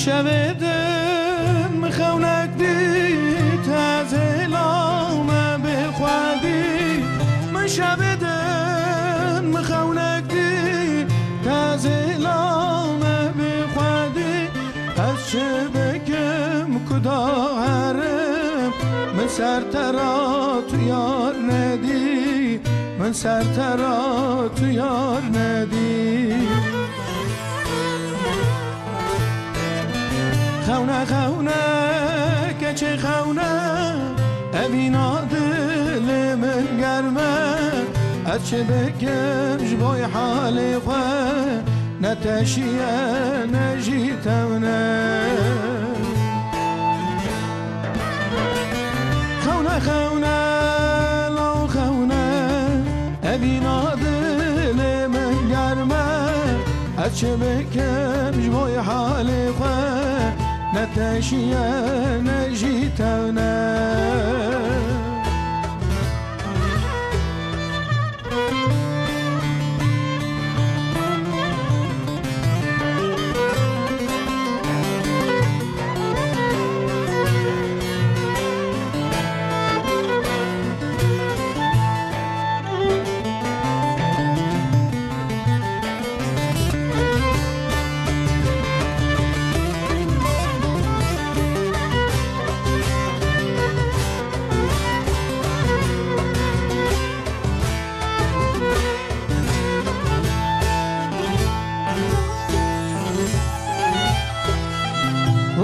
شودن مخونک دی تازلام بخوادی شودن مخونک دی تازلام بخوادی از چه بگم کدا هرم من سر ترا تو یار ندی من سر ترا تو یار ندی خونه خونه کچه خونه اوینا دل من گرمه از چه بگم جبای حال خواه نتشیه نجیتونه خونه خونه لو خونه اوینا دل من گرمه از چه بگم جبای حال خواه نتشیه نجیتونه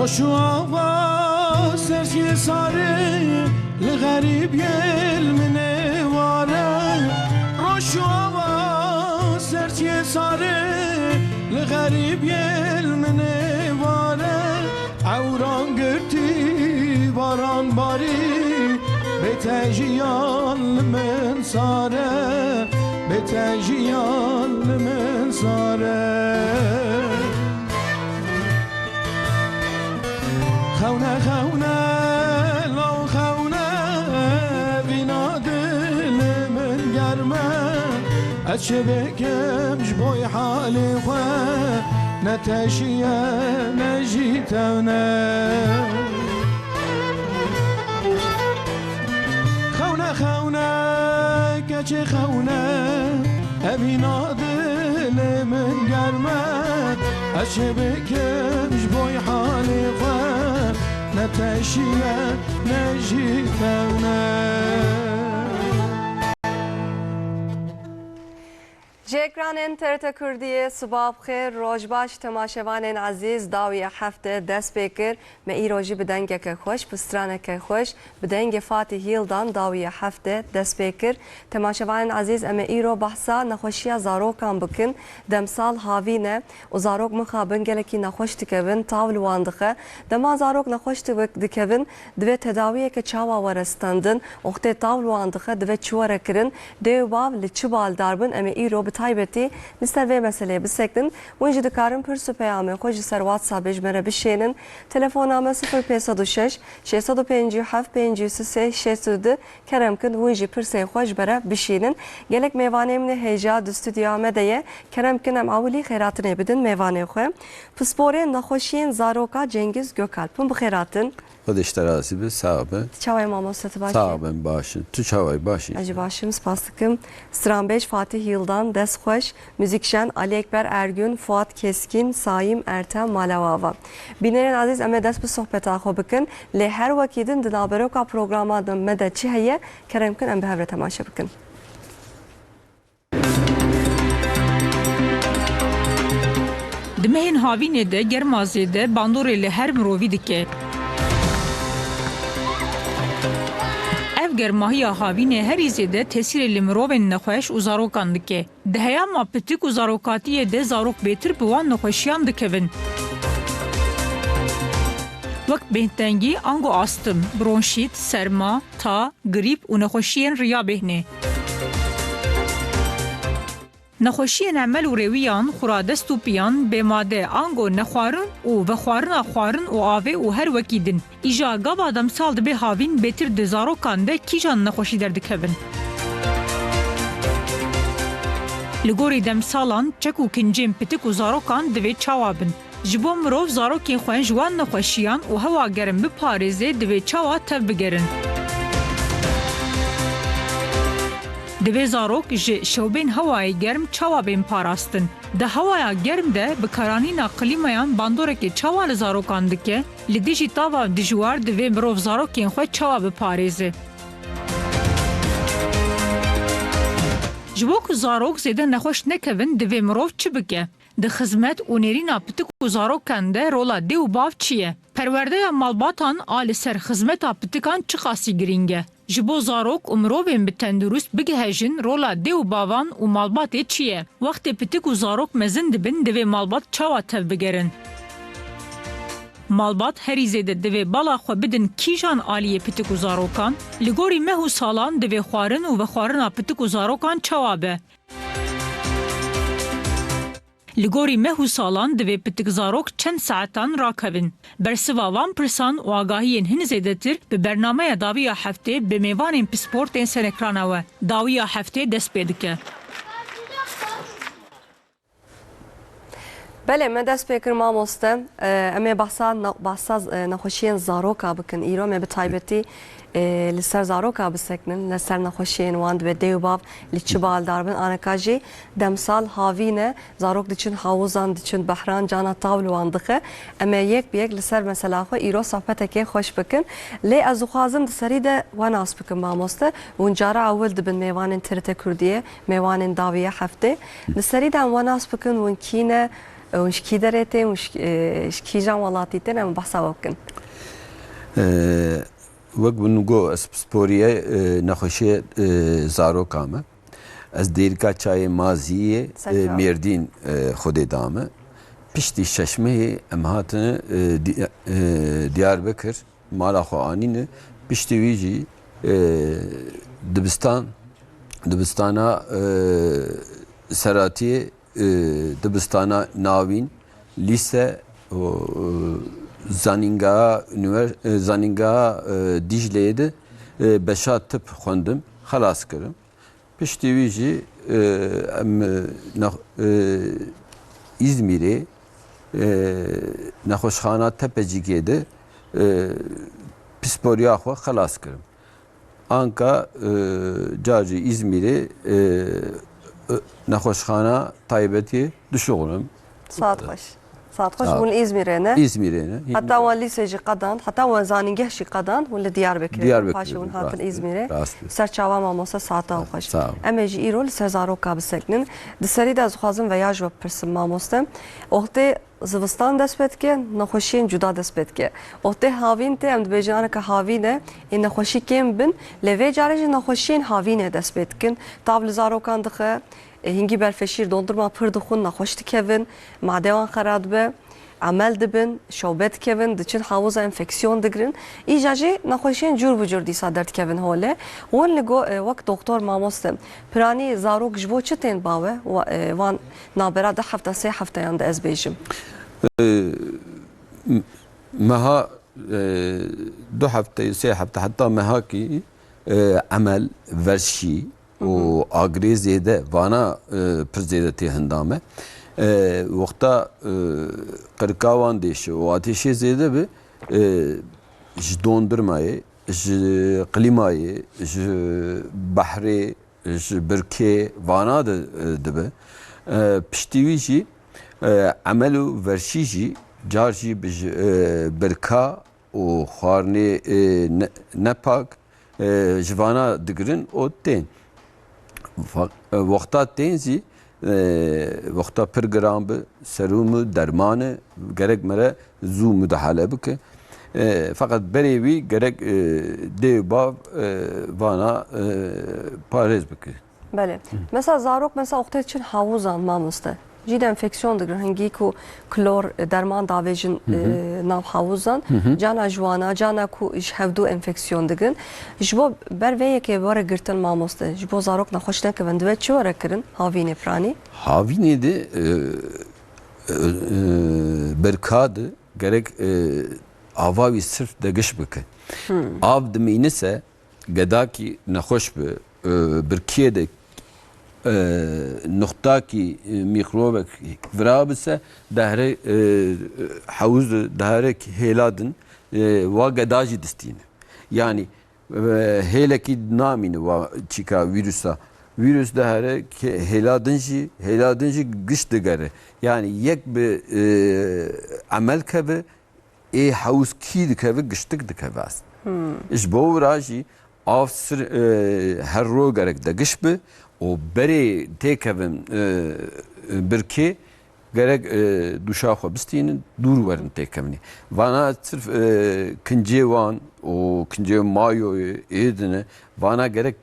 روشو آوا سرسی ساره لغریب یل منه واره روشو آوا سرسی ساره لغریب یل منه واره عوران گرتی باران باری به تجیال من ساره به تجیال من ساره خونه خونه لو خونه بینا دل من گرمه از چه بگم جبای حال خواه نتشیه نجیتونه خونه خونه کچه خونه بینا دل من گرمه از چه بگم جبای حال خواه نتشیه نجیتونه جکران ترت کردی صبح خیر روز باش تماشاوان عزیز داوی هفته دست بکر ما ای روزی بدنگ که خوش بسترانه که خوش بدنگ فاتی هیلدان داوی هفته دست بکر تماشاوان عزیز اما ای رو بحثا نخوشی زاروکان بکن دمسال هاوینه و زاروک مخابن گلکی نخوش تکبن تاول واندخه دما زاروک نخوش تکبن دوی تداویه که چاوا ورستندن وقتی تاول واندخه دوی چواره کرن دیو باو لچبال داربن اما ای رو تایبەتی لەسەر vê meseleyê bisektin hûn jî dikarin pirs û peyamên xwe ji ser WhatsAppê ji me re bişênin telefona me 0506 657 533 602 kerem kin hûn jî pirsên xwe ji me re bişînin gelek mêvanê min ê hêja di stûdyoya me de ye kerem kin em awilî xêratinê bidin mêvanê xwe pisporên nexweşiyên zaroka Cengiz Gökalp hûn bi xêratin خودش تراسی به صعبه çavay mamosteti başı صعبه باشه تو çavay başı acı başım spas dikim Stranbeş Fatih Yıldan Desxweş Müzikşen Ali Ekber Ergün Fuat Keskin Saim Ertem Malavava Binerin aziz eme dest bi sohbeta xwe bikin lê her wekî din di naberoka programa din me de çi heye kerem kin em bi hev re temaşe bikin Di mehên havînê de germazê de bandorê li her mirovî dike. Ev germahiya havînê herî zêde tesîrê li mirovên nexweş û zarokan dike. Di heyama pitik û zarokatiyê de zarok bêtir bi wan nexweşiyan dikevin. Wek bêhtengî, ango astım, bronşît, serma, ta, grîp û nexweşiyên riyabêhnê. Nexweşiyên emel û rêwiyan, xuradest û piyan, bêmade, ango nexwarin û vexwarina xwarin û avê û her wekî din. Îja gava demsal dibe havîn bêtir di zarokan de kîjan nexweşî derdikevin. Li gorî demsalan çek û kincên pitik û zarokan divê çawa bin. ji bo mirov zarokên xwe ji wan nexweşiyan û hewa germ biparêze divê çawa tev bigerin. Divê zarok ji şewbên hewayê germ çawa bên parastin. Di hewaya germ de bi karanîna klîmayan bandorekê çawa li zarokan dike, li dijî tava dijwar divê mirov zarokên xwe çawa biparêze. Ji bo ku zarok zêde nexweş nekevin, divê mirov çi bike? Di xizmet û nêrîna pitik û zarokan de rola dê û bav çi ye? Perwerdeya malbatan a li ser xizmeta pitikan çi qasî girîng e? Ji bo zarok û mirovên bi tendurust bigihejin rola dê û bavan û malbatê çi ye? Wextê pitik û zarok mezin dibin, divê malbat çawa tev bigerin? Malbat herî zêde divê bala xwe bidin kîjan aliyê pitik û zarokan? Li gorî meh û salan divê xwarin û vexwarina pitik û zarokan çawa be? Li gorî meh û salan divê pitik zarok çend saetan rakevin. Bersiva van pirsan û agahiyên hin zêdetir bi bernameya dawiya heftê bi mêvanên pîsportên ser ekrana we. Dawiya heftê dest pê dike. Belê me dest pê kir mamoste em ê behsa nexweşiyên zaroka bikin îro me bi taybetî li ser zaroka bisekinin li ser nexweşiyên wan dibe dê û bav li çi baldar bin aneka jî demsal havîne zarok diçin hawuzan diçin behran cana tav li wan dixe em ê yek bi yek li ser mesela xwe îro sohbetekê xweş bikin lê ez dixwazim di serî de wan as bikin mamoste hûn cara ewil dibin mêvanên TRT Kurdiyê mêvanên dawiya heftê li serî de em wan as bikin hûn kîne hûn ji kî derê tê hûn ji kîjan welatî tên em behsa we bikin. وەک بنگۆ ئەسپسپۆریە نەخۆشیە زارۆکامە ئەس دێرکا چایê maziyê mêrdîn xwedê dame piştî şeşmeyê em hatine Diyarbekir mala xwe anîne piştî wî jî dibistana seratiyê dibistana navîn lîse zanîngeha Dîcleyê de beşa tip xwendim xelas kirim. Piştî wî jî em İzmîrê nexweşxana Tepecikê de pîsporiya xwe xelas kirim. Anka carî İzmîrê nexweşxana taybetî dişuxurim. Saat xweş. Saat xweş hûn İzmîrê ne? İzmîrê ne? Heta wan lîsê jî qedan, heta wan zanîngeh jî qedan hûn li Diyarbekirê. Paşê hûn hatin İzmîrê. Ser çawa mamoste saatan xweş. Em ê jî îro li ser zaroka bisekinin. Di serî de ez dixwazim veya ji we bipirsim mamoste. Oxtê zivistan dest pê dike, nexweşiyên cuda dest pê dike. Oxtê havîn tê em dibêjin aneka havîne ê nexweşî kêm bin, lê vê carê jî nexweşiyên havînê dest pê dikin. Tav li zarokan dixe, hingî berfeşîr dondurma pir dixwin, nexweş dikevin, madê wan xera dibe. Amel dibin, şewbet dikevin, diçin hawuza enfeksiyon digirin. Îja jî nexweşiyên cûr bi cûr dîsa derdikevin holê. Hûn li wek doktor mamoste piranî zarok ji bo çi tên bawe wan nabera 2 hefte 3 hefteyan de ez bêjim. Meha 2 hefte 3 hefte heta mehakî emel verşî û agrê zêde vana pir zêde tê hindame. Wexta qirika wan dêşe û atêşê zêde bi ji dondurmayê, ji qlîmayê, ji behrê, ji birkê vana de dibe. Piştî wî jî emel û verşî jî car jî bi birka û xwarinê nepak ji vana digirin û tên. Wexta tên zî wexta pir giran bi serûmû dermanê gerek mere zû müdahale bike. Fakat berê wî gerek dê û bav vana parêz bike. Belê. Mesela zarok mesela oxtê çin hawuzan mamoste. Jî de enfeksiyon digirin hingî ku klor derman davêjin nav hawuzan cana ji wana cana ku ji hevdû enfeksiyon digirin. Ji bo ber vê yekê were girtin mamoste ji bo zarok nexweş nekevin divê çi were kirin havînê piranî? Havînê de birka de gerek ava wî sirf degiş bike. Av dimînise gedakî nexweş bi birkiyê de نقطه کی میکروب ورابسه دهره حوز دهره هیلادن و گداجی دستینه yani hele ki namini va çika virüsa virüs dehre ki heladınji gış digere yani yek bir amel kebe havuz ki dikeve gıştık dikeve as iş bu raji afsır her ro gerek de gış bi o beri tekevim bir ki gerek duşa xwe bistînin dûr werin têkevnî. Vana sirf kincê wan û kincê mayoyê êdine vana gerek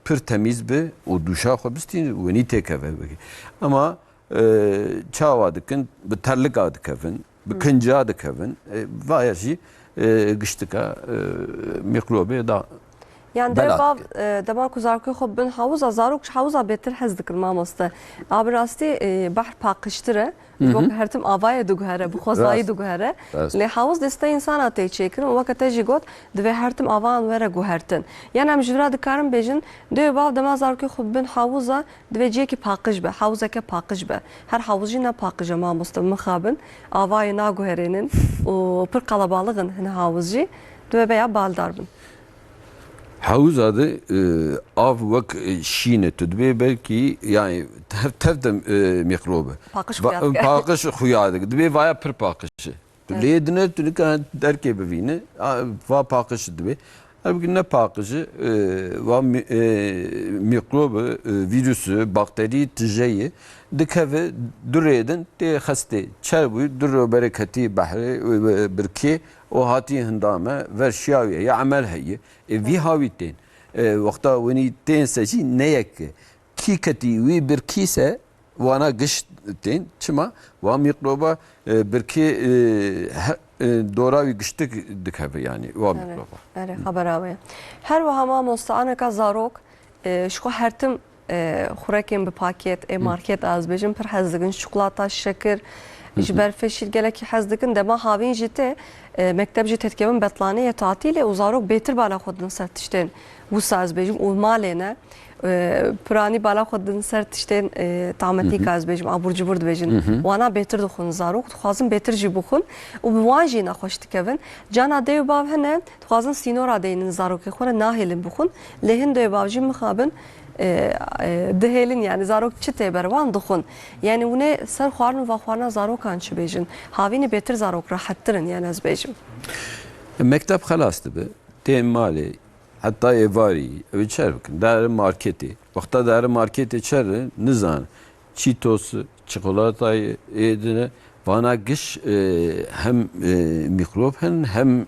pir temîz bi û duşa xwe bistînin wenî têkeve wekî. Ama çawa dikin bi terlika dikevin, bi kinca dikevin vaya jî giştika mikrobê da Yani debav dema ku zarokê xwe bin hewza zarok hewza bêtir hez dikin mamoste. Abi rastî bahr paqiştir e. Bok her tim avaya diguhere, bu xwezayî diguhere. Lê hewz deste insana tê çêkirin û weke te jî got divê her tim avan were guhertin. Yani em ji vir dikarin bêjin dê bav dema zarokê xwe bin hewza divê ciyekî paqij be, hewzeke paqij be. Her hewz jî ne paqij e mamoste mixabin. Avayê naguherênin û pir qelebalixin hin hewz jî divê veya baldar bin. Havuz adı av vak şine tüdbe belki yani tevdem mikrobu. Pakış xuyadı. Dbe vaya pir pakışı. Ledine tülkan derke bevine va pakışı dbe. Halbuki ne pakışı va mikrobu virüsü bakteri tijeyi dikeve dureden te haste çerbu duru bereketi bahri birki o hati hindame ver şiaviye ya amel heye vi haviten vakta veni ten seçi ne yek ki kati vi birkise wana gışten çıma va mikroba birki doğra vi gıştık dikeve yani va mikroba. Evet haber abi. Her vahama musta'anaka zarok şu hertim خوراکیم به پاکت مارکت از بجم پر حزدگن شکلاتا شکر جبر فشیل گلکی حزدگن دما هاوین جیته مکتب جیت تکمن بطلانه تعطیل وزارok betir bala خودن sertişten bu saz bejim o malene prani bala خودن sertişten tamatik az bejim abur cubur bejin wana betir dukhun zarok xazım betir ji bukhun o buwaji na xoş dikevin cana dev bav hene xazın sinora deynin zarok xora nahelin bukhun lehin dev bavji mixabin دهیلین یعنی زاروک چه تبروان دخون یعنی اونه سر خوارن و خوارن زاروکان چه بیجن هاوینی بهتر زاروک راحت ترن یعنی از بیجم مکتب خلاص به تیم مالی حتی ایواری اوی چر بکن در مارکتی وقتا در مارکتی چر نزان چیتوس çikolatayı edine vana giş hem mikrop hem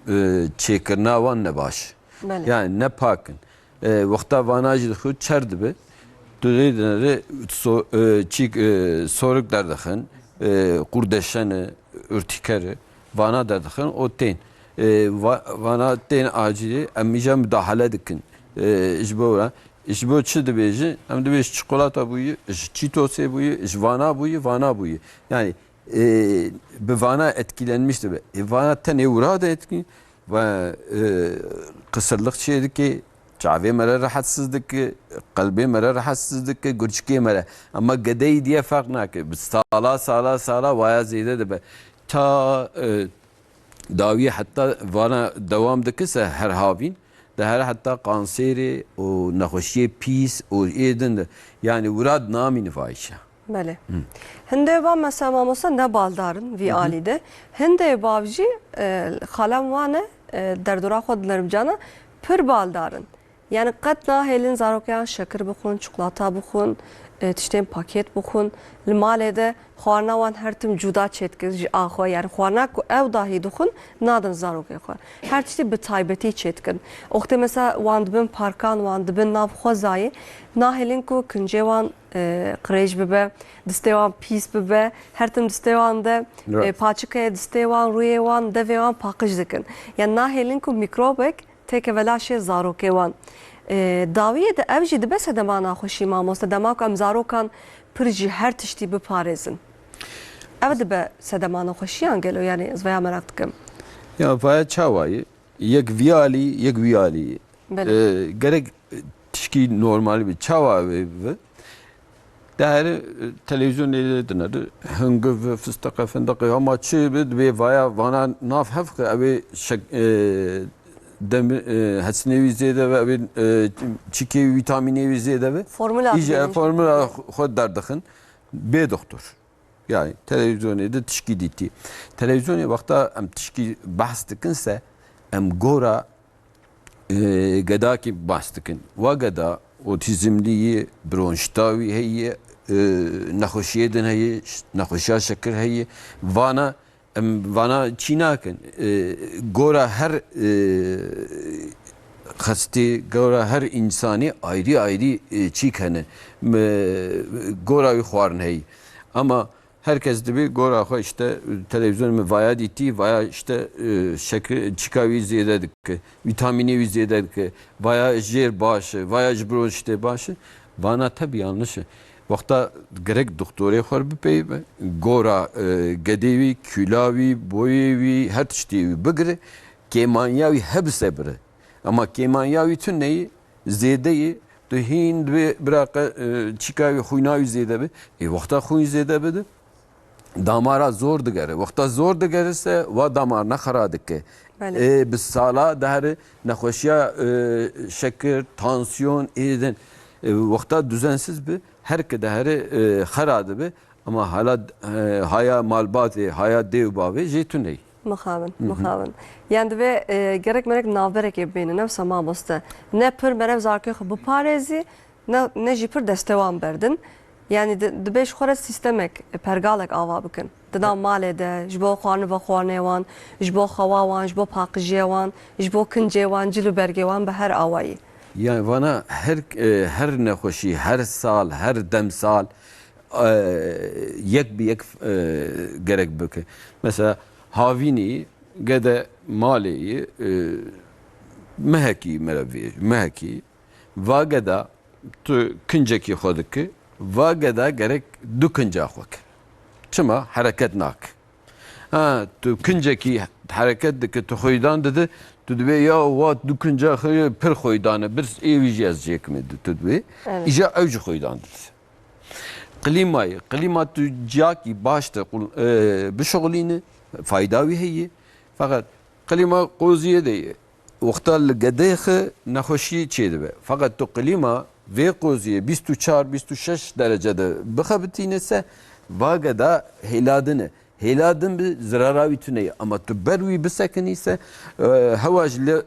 çekirnavan ne baş yani ne pakın وقتا واناجی خود چرد به دوری دنره چیک سورک در دخن قردشن ارتکر وانا در دخن او تین وانا تین acili امیجا müdahale dikin icbora icbo çi dibêjin em dibêj çikolata bûye çîtosê bûye vana bûye vana bûye yani bi vana etkilenmişti be vana tenê wira da etkin ve kısırlık çêdikê çavê mere rahatsızlık, kalbê mere rahatsızlık, gurçkê mere. Ama gedeyî diye fark nake. Sala vaya zêde dibe. Ta dawiye hatta vana devam dikise her havîn de her hatta kanserê û nexweşiyê pîs û êdin de yani wirad namî nifayişe. Bele. Hinde va mesela mamosa ne baldarın vi alide. Hinde bavcı xalam vane derdora xwe dilerim cana pir baldarın. Yani qet nahelin zarokyan şeker bixun, çikolata bixun, tiştên paket bixun. Li malê de xwarina wan her tim cuda çêdikir ji axwe yani xwarina ku ew dahî dixun nadin zarokê xwe. Her tiştî bi taybetî çêdikin. Oxtê mesela wan dibin parkan, wan dibin nav xwezayê nahelin ku kincê wan qirêj bibe, distê wan pîs bibe, her tim distê wan de paçikaya distê wan rûyê wan devê wan paqij dikin. Yani nahelin ku mikrobek teke velaşê zarokê wan. Dawiye de ev jî dibe sedema naxweşî mamoste dema ku em zarokan pir jî her tiştî biparêzin. Ev dibe sedema naxweşiyan gelo yani ez veya merak dikim. Ya vaya çawayê yek vî alî gerek tişkî normal bir çawa ve Değeri televizyon izlediğinde hıngı ve fıstık fındık ama çi bir vaya vana naf hafka abi demir hasnevi ziyade ve abi çiki vitamini ziyade ve Formula iyice formula xod derdikin be doktor. Yani televizyonu da tişki diti. Televizyonu vakta em tişki bahs dikinse em gora gada ki bahs dikin. Ve gada otizmliyi, bronştavi heye, نخوشیدن هی نخوشیا شکر هی وانا چیناکن گورا هر خسته گورا هر انسانی ayrı ayrı چی کنه گورا خوارن هی ama herkes de bir gora işte televizyon mu vaya ditti vaya işte şeker çıkavi ziyadedik vitamini ziyadedik vaya jer başı vaya jbro işte başı bana tabi yanlışı Vakta gerek doktora xor bipey gora gedevi, külavi, boyevi, her tiştivi bigre kemanyavi hepsi bire. Ama kemanyavi tün neyi? Zedeyi tu hind ve bırak çıkavi huynavi zede be. Vakta huy zede be de damara zor digere. Vakta zor digerse va damar ne xaradik ke. Bis sala dahre nexweşiya şeker, tansiyon eden vakta düzensiz bir her kadar xaradı be ama hala haya malbatı haya devbavı jetüney. Mıxabın. Yani ve gerek merek navberek beyni nefsa mamosta. Ne pır merev zarkı bu parezi ne jipır destevan berdin. Yani de beş xora sistemek pergalek ava bıkın. Dada malede, jbo xwarne ve xwarnevan, jbo xawavan, jbo paqjiyevan, jbo kincevan, cilu bergevan be her avayı. Yani bana her nehoşi, her sal, her demsal yek bir yek gerek bıkı. Mesela havini gede maleyi meheki meravi, meheki va geda tu kinceki xodiki va geda gerek du kinca xok. Çıma hareket nak. Ha tu kinceki hareket dike tu xoydan dedi تدوی یا وات دو کنجا خیلی پر خویدانه برس ایویجی از جیک می تدوی ایجا اوج خویدان دست قلیمای تو جاکی باشته بشغلینه فایداوی هیه فقط قلیما قوزیه دیه وقتا لگدیخ نخوشی چه ده فقط تو قلیما وی قوزیه 24-26 derecede بخبتینه سه واگدا هیلادنه Heladın bir zararavi tüneye ama tübervi bir sekin ise havaj le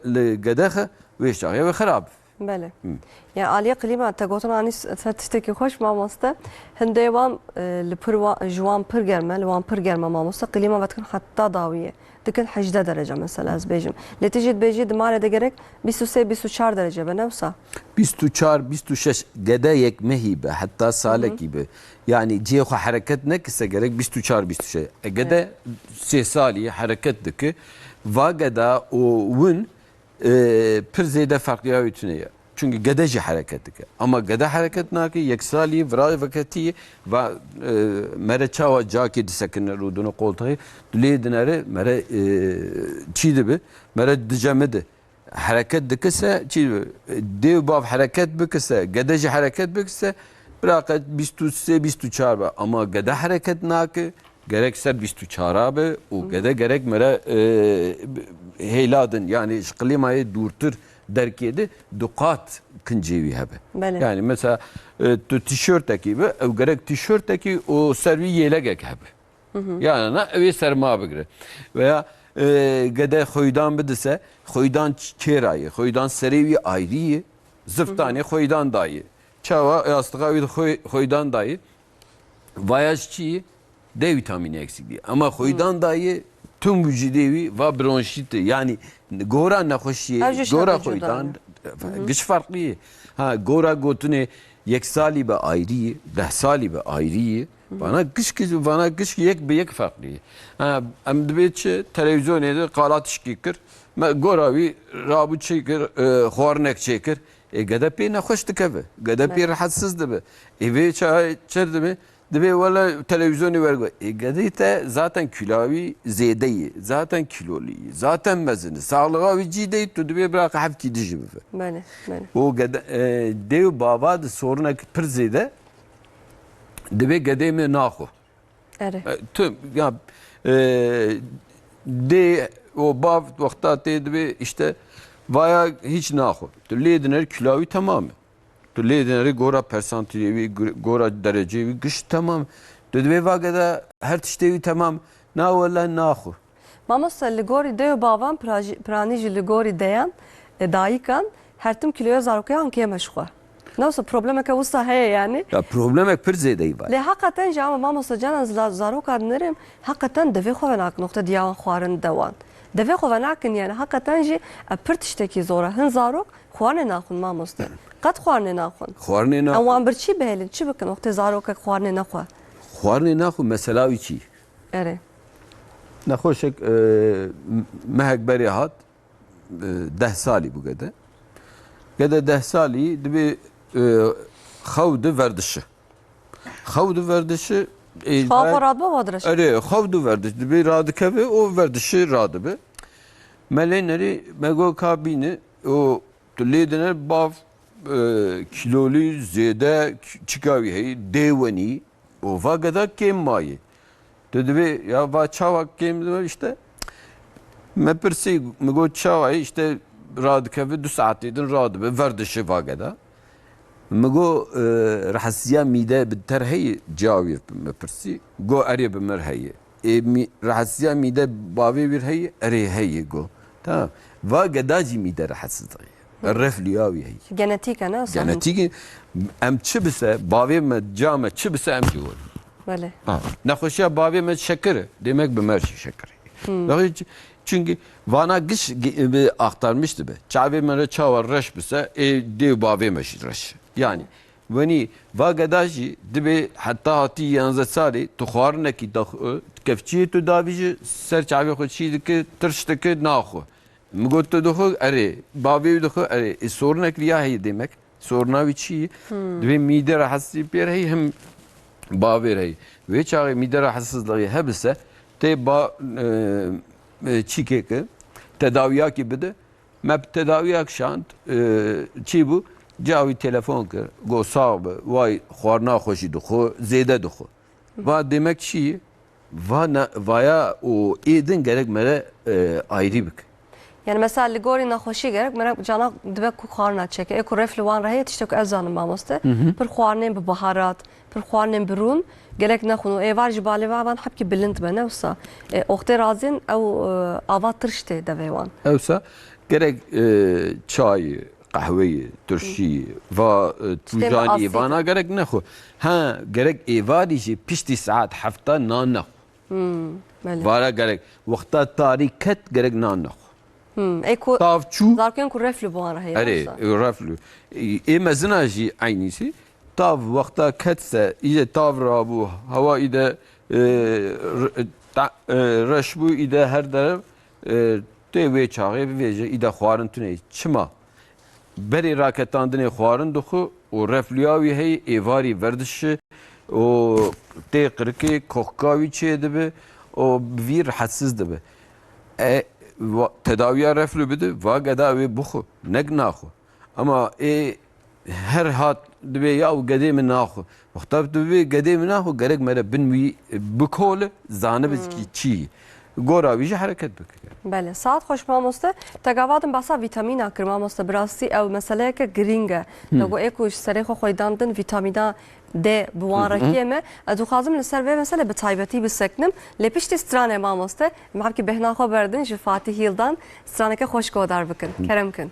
ve şahya ve xarab. Bele. Yani aliye klima tagotan anis statistiki hoş mamosta. Hendevan le juan pır gelme, levan pır gelme mamosta klima vatkan hatta daviye. Dikin 8 derece mesela az bejim. Neticede beji dimare de gerek 23-24 derece be nefsa. 24-26 gede yekmehi be hatta salek gibi. Yani cihe hareket ne kise gerek 24-26. Gede sesali hareketteki va geda o win pir zede farklı yavitüneye. Çünkü gedeci hareketlik. Ama gede hareket naki yeksali vray vakati ve mere çava caki disekinler udunu koltuğu düley dinare mere çiğdi bi mere dicamedi. Hareket dikse çiğdi dev bav hareket bikse gedeci hareket bikse bırakat 23-24 ama gede hareket naki gerekse 24 abi o gede gerek mere heyladın yani klimayı durtur derkiyede dukat kıncevi hebe. Yani mesela tişörtteki gibi ev gerek tişörtteki o servi yelek hebe. Yani ne evi serma bigre. Veya gede xoydan bidise xoydan çerayı, xoydan serevi ayrıyı, zıftani xoydan dayı. Çava yastığa xoydan dayı. Vayajçıyı D vitamini eksikliği. Ama xoydan dayı tüm vücudevi ve bronşiti yani gora nahoşiye gora xoydan güç farklı. Ha gora gotune yek sali be ayrı, 10 sali be ayrı. Bana kış yek be yek farklı. Ha em dibetçe televizyonda qalat işkikir. Goravi rabu çekir, xornek çekir. Gadepi nahoş dikeve. Gadepi rahatsız dibe. Eve çay çerdi mi? Dibe valla televizyonu vergo. Gadite zaten külavi zedeyi, zaten kiloli, zaten mezini. Sağlığa ve cideyi tu dibe bırak hafki dici mi? Bene. O dev baba da soruna pır zede. Dibe gedê me naxo. ere Tu ya de o bav vakta tê dibe işte vaya hiç naxo. Tu lê dinêr kilavî tamam. Tu lê dinêrî gora persantiyevî, gora dereceyevî giş tamam. Tu dibe vageda her tiştevî tamam. Na wala naxo. mamosta li gorî dê û bavan piranî jî li gorî deyan dayikan her tim kiloya zarokayan kême ji xwe. Newsa problemeke wisa heye yani. Ya problemek pir zêdeyî var. Lê heqeten jî ama mamosta canan zaroka dinêrim heqeten divê xwe venakin noxta diyawan xwarin dewan. Divê xwe venakin yani heqeten jî pir tiştekî zor e. Hin zarok xwarinê naxwin mamosta. Qet xwarinê naxwin. Xwarinê naxo. Em wan bir çi bihêlin çi bikin noxtê zarokek xwarinê nexwe. Xwarinê naxo mesela wî çi? Ere. Nexweşek mehek berê hat 10 salî bû gede. Gede 10 salî dibe xew di verdişi. Xew di verdişi Xawa radba vadiraş. Erê xew di verdiş dibe radikeve o verdişi radibe. Melênerî mego kabîne o tu lê diner bav kilolî zêde çikavî heye dêwenî o va geda kêm mayê. Tu dibe ya va çavak kêm dibe işte me pirsî me got çavayê işte radikeve 2 saatê din radibe verdişi va geda. Me got rehesiya mîde bi ter heye cawî me pirsî got erê bi mir heye. Rehesiya mîde bavê wîr heye erê heye got. Tamam. Va geda jî mîde rehesizdiye. Reflûya wî heye. Genetik ne? Genetîkî em çi bise bavê me ca me çi bise em jî werin. Bele. Nexweşiya bavê me şeker e. Demek bi me jî şeker e. Çünkü vana giş aktarmıştı be. Çavê me re çawa reş bise dêw bavê me jî reş. Yani wenî va geda jî dibe heta hatî 11 salê tu xwarinekî kefçiyê tu davî ji ser çavê xwe çî dike tirş dike naxwe. Mi got tu dixwe erê bavê wî dixwe erê sorunek riya heye demek. Soruna wî çi ye? Dibe mîde rehesî pêr heye hem bavê heye. Vê çaxê mîde rehesizliğê hebise tê ba çîkeke tedaviyakî bide. Me tedaviyak şand çi bû? Cawî telefon kir, got sağ be, vay xwarina xweşî dixwe, zêde dixwe. Va demek çi ye? Vaya o êdin gerek mere ayrî bike. Yani mesela li gorî nexweşî gerek me cana dibe ku xwarina çeke. Ê ku ref li wan re heye tiştek ku ez zanim mamoste. Pir xwarinên bi biharat, pir xwarinên bi rûn gerek nexwin û êvar ji balê wan hepkî bilind be ne wisa. Oxtê razîn ew ava tirş tê devê wan. Ewsa gerek çayê, qehweyê, turşiyê, va tujaniyê vana gerek nexwe. Ha gerek êvarî jî piştî saet hefta nan nexwe. Vara gerek wexta tarî ket gerek nan nexwe. Ê ku Tav çû zarokên ku ref li wan re heye. erê reflû. Ê mezina jî aynîsî tav wexta ketse îje tav rabû hewa îde reş bû îde her derev tê wê çaxê vêje îde xwarin tune çima berê raketandinê xwarin dixwe û reflûya wî heye êvarî verdişi û tê qirikê kohka wî çê dibe û vî rehesiz dibe. Tedaviya reflü bide va geda wê bixwe nek naxwe. Ama her hat dibe ya gedê min naxwe. Wexta dibe gedê min naxwe gerek mere bin wî bikole zanib çi. Gora wî jî hereket bike. Bele. Saat xweş mamoste. Te gavadim basa vîtamîna kir mamoste. Bi rastî ew meseleyeke giring e. Te got ê ku ji serê xwe xwedandin vîtamîna D bi wan rekê me. Ez dixwazim li ser vê mesele bi taybetî biseknim. Lê piştî stranê mamoste. Em hevkî bêhna xwe berdin ji Fatih Yîldan. Straneke xweş godar bikin. Kerem kin.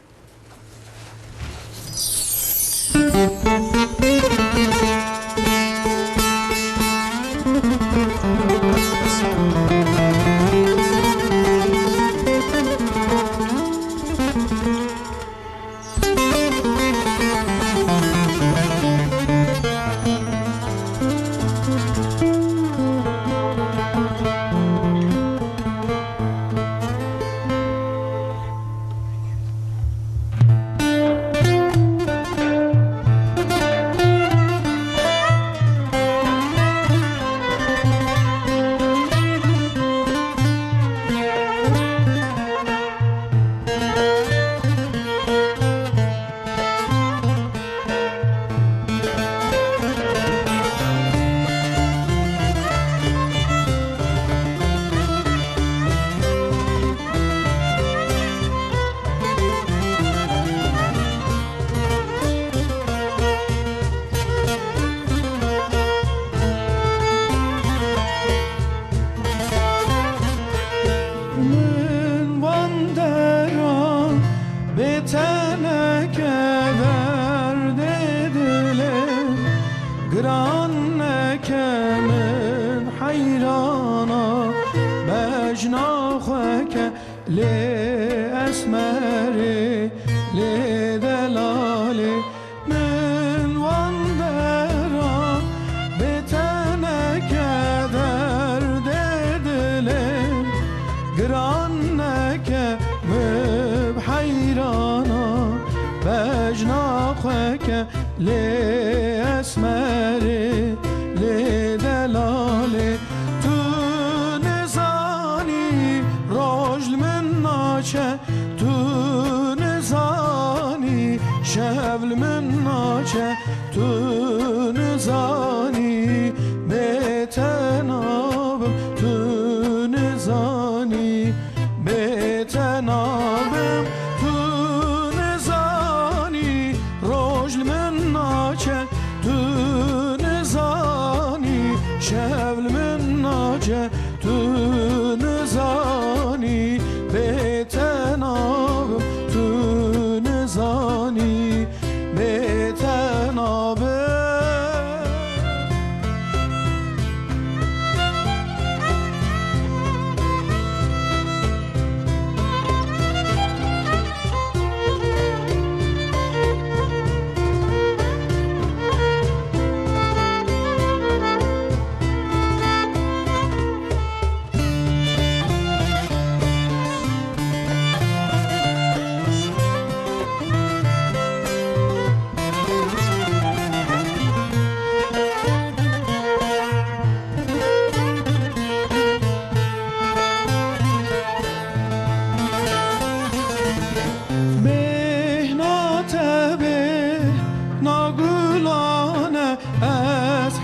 delali من واندرا به تنک درد دلم گران نکه مب حیرانا بجناخه که لی اسمری لی دلالی تو نزانی رجل من ناچه تو نزانی شبل من ناچه تو نزانی بتنابم تو نزانی بتنابم تو نزانی رجل من ناچه تو نزانی شبل من ناچه تو نزانی بتنابم تو نزانی بتنابم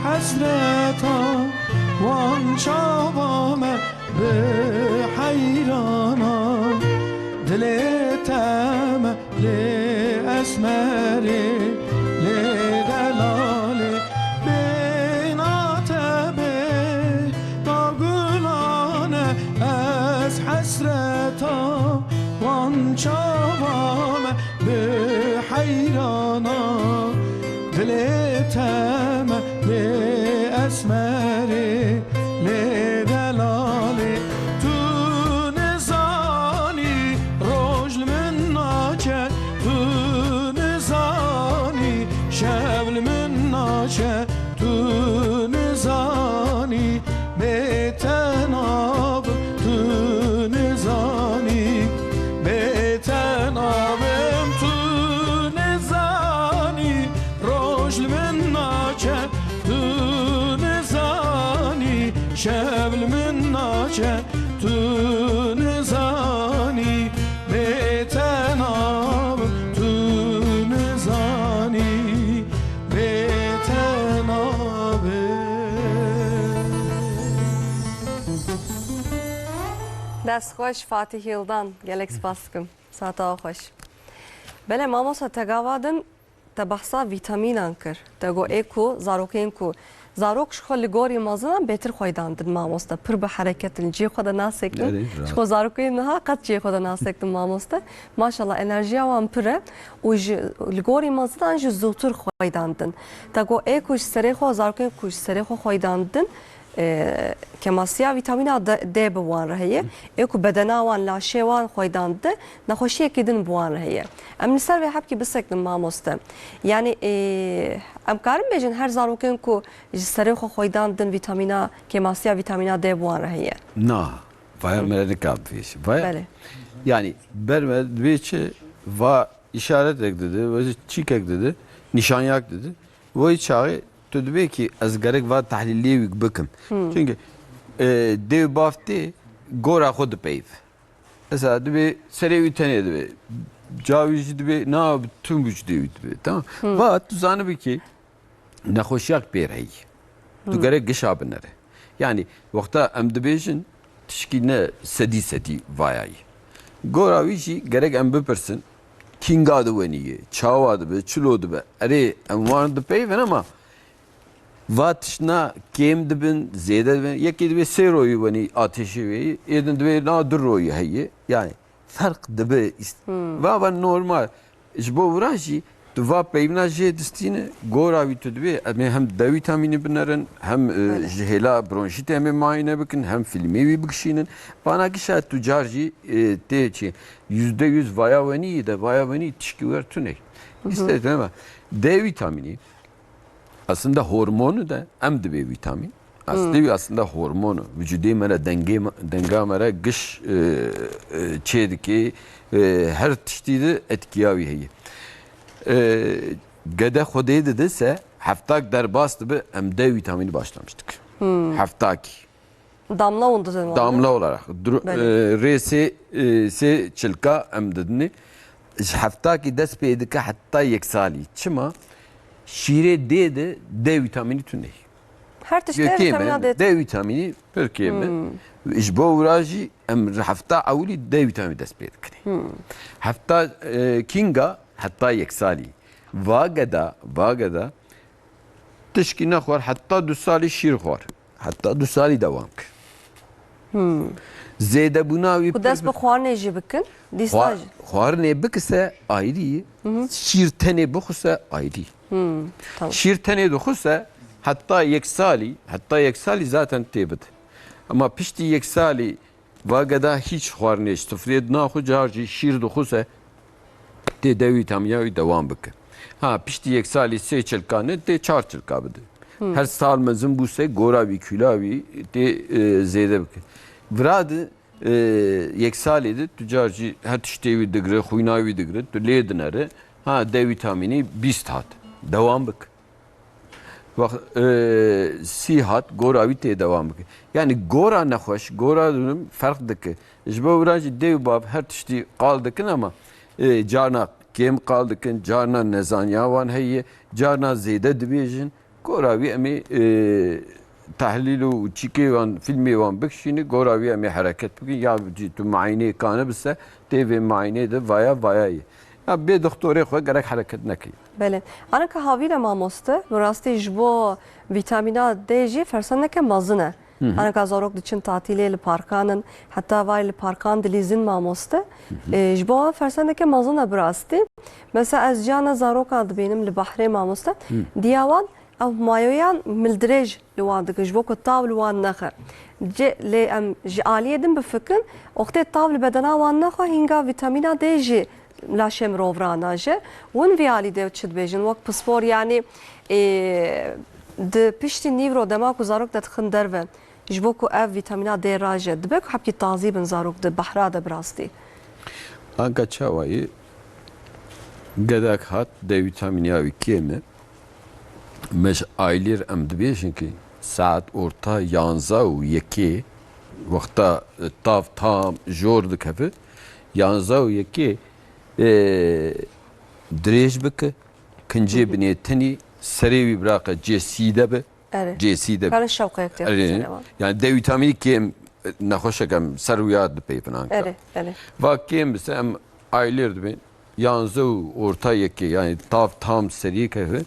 حسرتا وان شابامه به حیرانا دلتم لی اسمری لی دلالی بیناتبه ناگلانه از حسرتا وان شابامه به حیرانا دلتم لی اسمری لی دلالی تو نزانی رجل من ناچه تو نزانی شبل من ناچه تو نزانی بتناب تو نزانی بتنابم تو نزانی رجل من ناچه تو نزانی شبل من ناچه تو نزانی بتناب تو نزانی بتناب دست خوش فاتح یلدان gelek spaskım sata خوش بله ماموسا تگاوادن تبحثا ویتامینان کر تگو ایکو زاروکین کو زاروک شخو لگوری مازنان بهتر خویداندن ماموستا پر به حرکتن جی خود ناسکتن شخو زاروکین نها قد جی خود ناسکتن ماموستا ماشالله انرژی وان پره و لگوری مازنان جو زوتر خویداندن تگو ایکوش سری خو زاروکین کوش سری خو خویداندن کماسیا ویتامین د بوان رهیه ایکو بدنا وان لاشه وان خویدانده نخوشی کدن بوان رهیه ام نسر و حب کی بسکن ماموسته یعنی ام کارم بیشن هر زاروکن کو جسری خو خویداندن ویتامینا کماسیا ویتامینا د بوان رهیه نه وای مرد کاب فیش وای yani berme beçe va işaret ekdedi ve çik ekdedi nişanyak dedi ve çağı tüdbe ki az gerek va tahlilli bakım çünkü dev bafti gora xod peyv mesela de sere ütene de cavici de na tüm güç de tamam va tuzanı bir ki naxoşyak berey tu gerek gişabınere yani vakta emdibejin tişkine sedi vayay goravişi gerek em bepirsin kinga da veniye çava da be çulo da be are em var da peyven ama vatşna kem de ben zede ben yeki de seroyu veni ateşi ve edin de na durroyu hayye yani fark da be va normal iş bu vraji Tuva peyvna jê distîne gora wî tu divê em ê hem D vîtamînê binerin hem ji hêla bronşîtê em ê muayene bikin hem filmê wî bikişînin. Banakî şayet tu car jî tê çi %100 vaya wenî de vaya wenî tişkî wer tune. İşte değil mi? D vitamini aslında hormonu da em divê vitamin. Aslında hormonu vücudê me re denga me re giş çê dike her tiştî de etkiya wî heye. Gede Xwedê didise heftak derbas dibe em D vitamini başlamıştık. Heftakî. Damla ondu dedim. Damla olarak. Rêsê çilka em didine. Heftakî dest pê dike heta yek salî. Çima? Şîrê D de D vitamini tune. Her tişte vitamina D. D vitamini pir me. Ji bo wira jî em hefta ewlî D vitamini dest pê dikine. Hefta kînga heta yek salî. Vageda tişkî nexwar heta 2 salî şîr xwar. Heta 2 salî dewam kir. Zêdebûna wî Ku dest bi xwarinê jî bikin. Dîsa jî. xwarinê bikise ayrî, şîr tenê bixwise ayrî. Şîr tenê dixwise heta yek salî zaten tê bide. Ama piştî yek salî vageda hiç xwarinê ji sifrê naxwe car jî şîr dixwise tê D vitaminiya wî dewam bike. Ha piştî yek salî 3 çilka ne tê 4 çilka bide. Her sal mezin bûse gora wî küla wî tê zêde bike. Virad yek salî de tu car jî her tiştê wî digire, xwîna wî digire, tu lê dinere. Ha D vitamini 20 hat. Dewam bike. Sî hat gora wî tê dewam bike. Yani gora nexweş, gora dinim ferq dike. Ji bo wira jî dêw bav her tiştî qal dikin ama carna kêm qal dikin, carna nezaniya wan heye, carna zêde dibêjin. Gora wî em ê tehlîl û çîkê wan, filmê wan bikişîne, gora wî em ê hereket bikin. Ya tu muayeneyê kane bise, tê vê muayeneyê de vaya ye. Ya bê doktorê xwe gerek hereket nekeye. Belê. Ana ka havîla mamoste, bi rastî ji bo vîtamîna D jî fersendeke mezin e. Ana ka zarok diçin tatilê li parkanin, heta vay li parkan dilîzin mamoste. Ji bo fersendeke mezin e bi rastî. Mesela ez cana zaroka dibînim li behrê mamoste. Diya wan ew mayoyan mildirêj li wan dike ji bo ku tav li wan nexe. Lê em ji aliyê din bifikin, oxtê tav li bedena wan nexe hînga vîtamîna D jî laşê mirovan naje. Win vî alî de çi dibêjin wek pispor yani di piştî nîvro dema ku zarok de dixin derve. Ji bo ku ev vîtamîna D raje dibe ku hepkî tazî bin zarok di behra de bi rastî. Anka çawayê gedek hat D vitaminiya wî kêm e. Meş aylêr em dibêjin ki saet orta 11 û 1 wexta tav tam jor dikeve 11 û 1 dirêj bike kincê binê tenî serê wî biraqe C de be. C de be. Karin şewqeyek tê. Yani D vitamini kêm nexweşek em ser wîya dipeyvin anka. Va kêm bise em aylêr dibin 11 û orta 1 yani tav tam serî keve.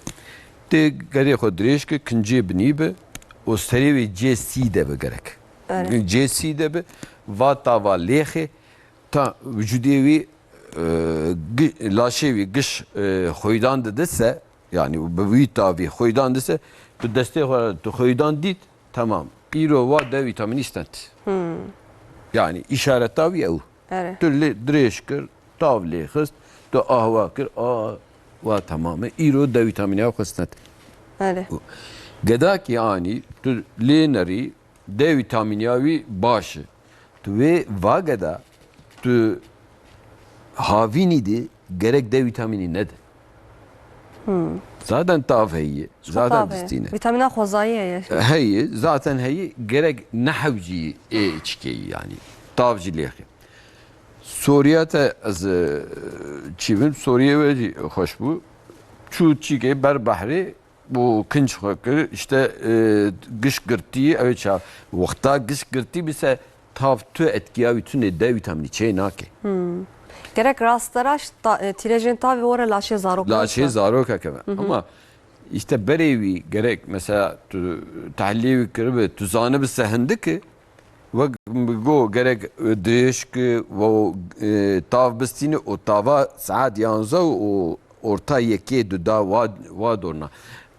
Tê gerê xwe dirêj ke kincê binî be û serê wê C de be gerek. C de be va tava lêxê ta vücudê wî laşê wî giş xwîdan didise yani bi wî tavî xwîdan dise tu destê xwe tu xwîdan dît tamam îro wa D vitamini stent. Yani işareta wî ew. Tu dirêj kir tav lê xist tu ahwa kir wa tamamı îro D vitamini xwe stent. Gedakî anî tu lê nerî D vitaminiya wî baş e. Tu vê vageda tu havînî de gerek D vitamini nede. Zaten tav heye. Zaten distîne. Vitamina xwezayî heye. Heye. Zaten heye. Gerek nehev jî çikeyî yani. Tav jî lêxê. Suriye te ez çîvim Suriye ve xweş bû. Çû çîkê ber behrê bu kinç xwe kir işte giş girtî ew ça wexta giş girtî bise tav tu etkiya wî tune D vitamini çê nake. Gerek rastlara tirejên tavê were laşê zarok. Laşê zarok keve. Ama işte berê wî gerek mesela tu tehlî wî kiribe tu zanibise hindike ve go gerek dirêj ki tav bistîne û tava saet 11 û orta yekê du da wa dorna.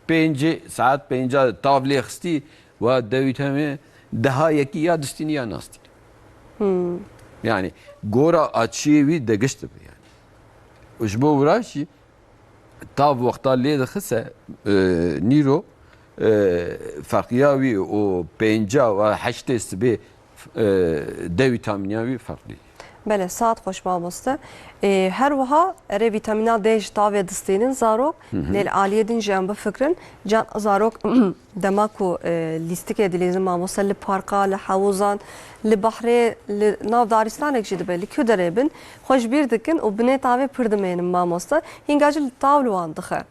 5 saat 5 tavlê xistî wa devî temê deha yekî ya distînî ya nastî. Yani gora açiyê wî degişt dibe yani. Ji bo wira jî tav wexta lê dixise nîro farqiya wî û 5 ve 8 sibê D vitaminiya wî farqlî. Bele saat xoş mamoste. Her wiha erê vîtamîna D ji tavê distînin zarok lêl aliyê din jî em bifikirin can zarok dema ku lîstikê dilêzin mamoste li parka, li hewozan, li behrê, li nav daristanek jî dibe, li ku derê bin xwe ji bîr dikin û binê tavê pir dimênin mamoste. Hînga jî li tav li wan dixe.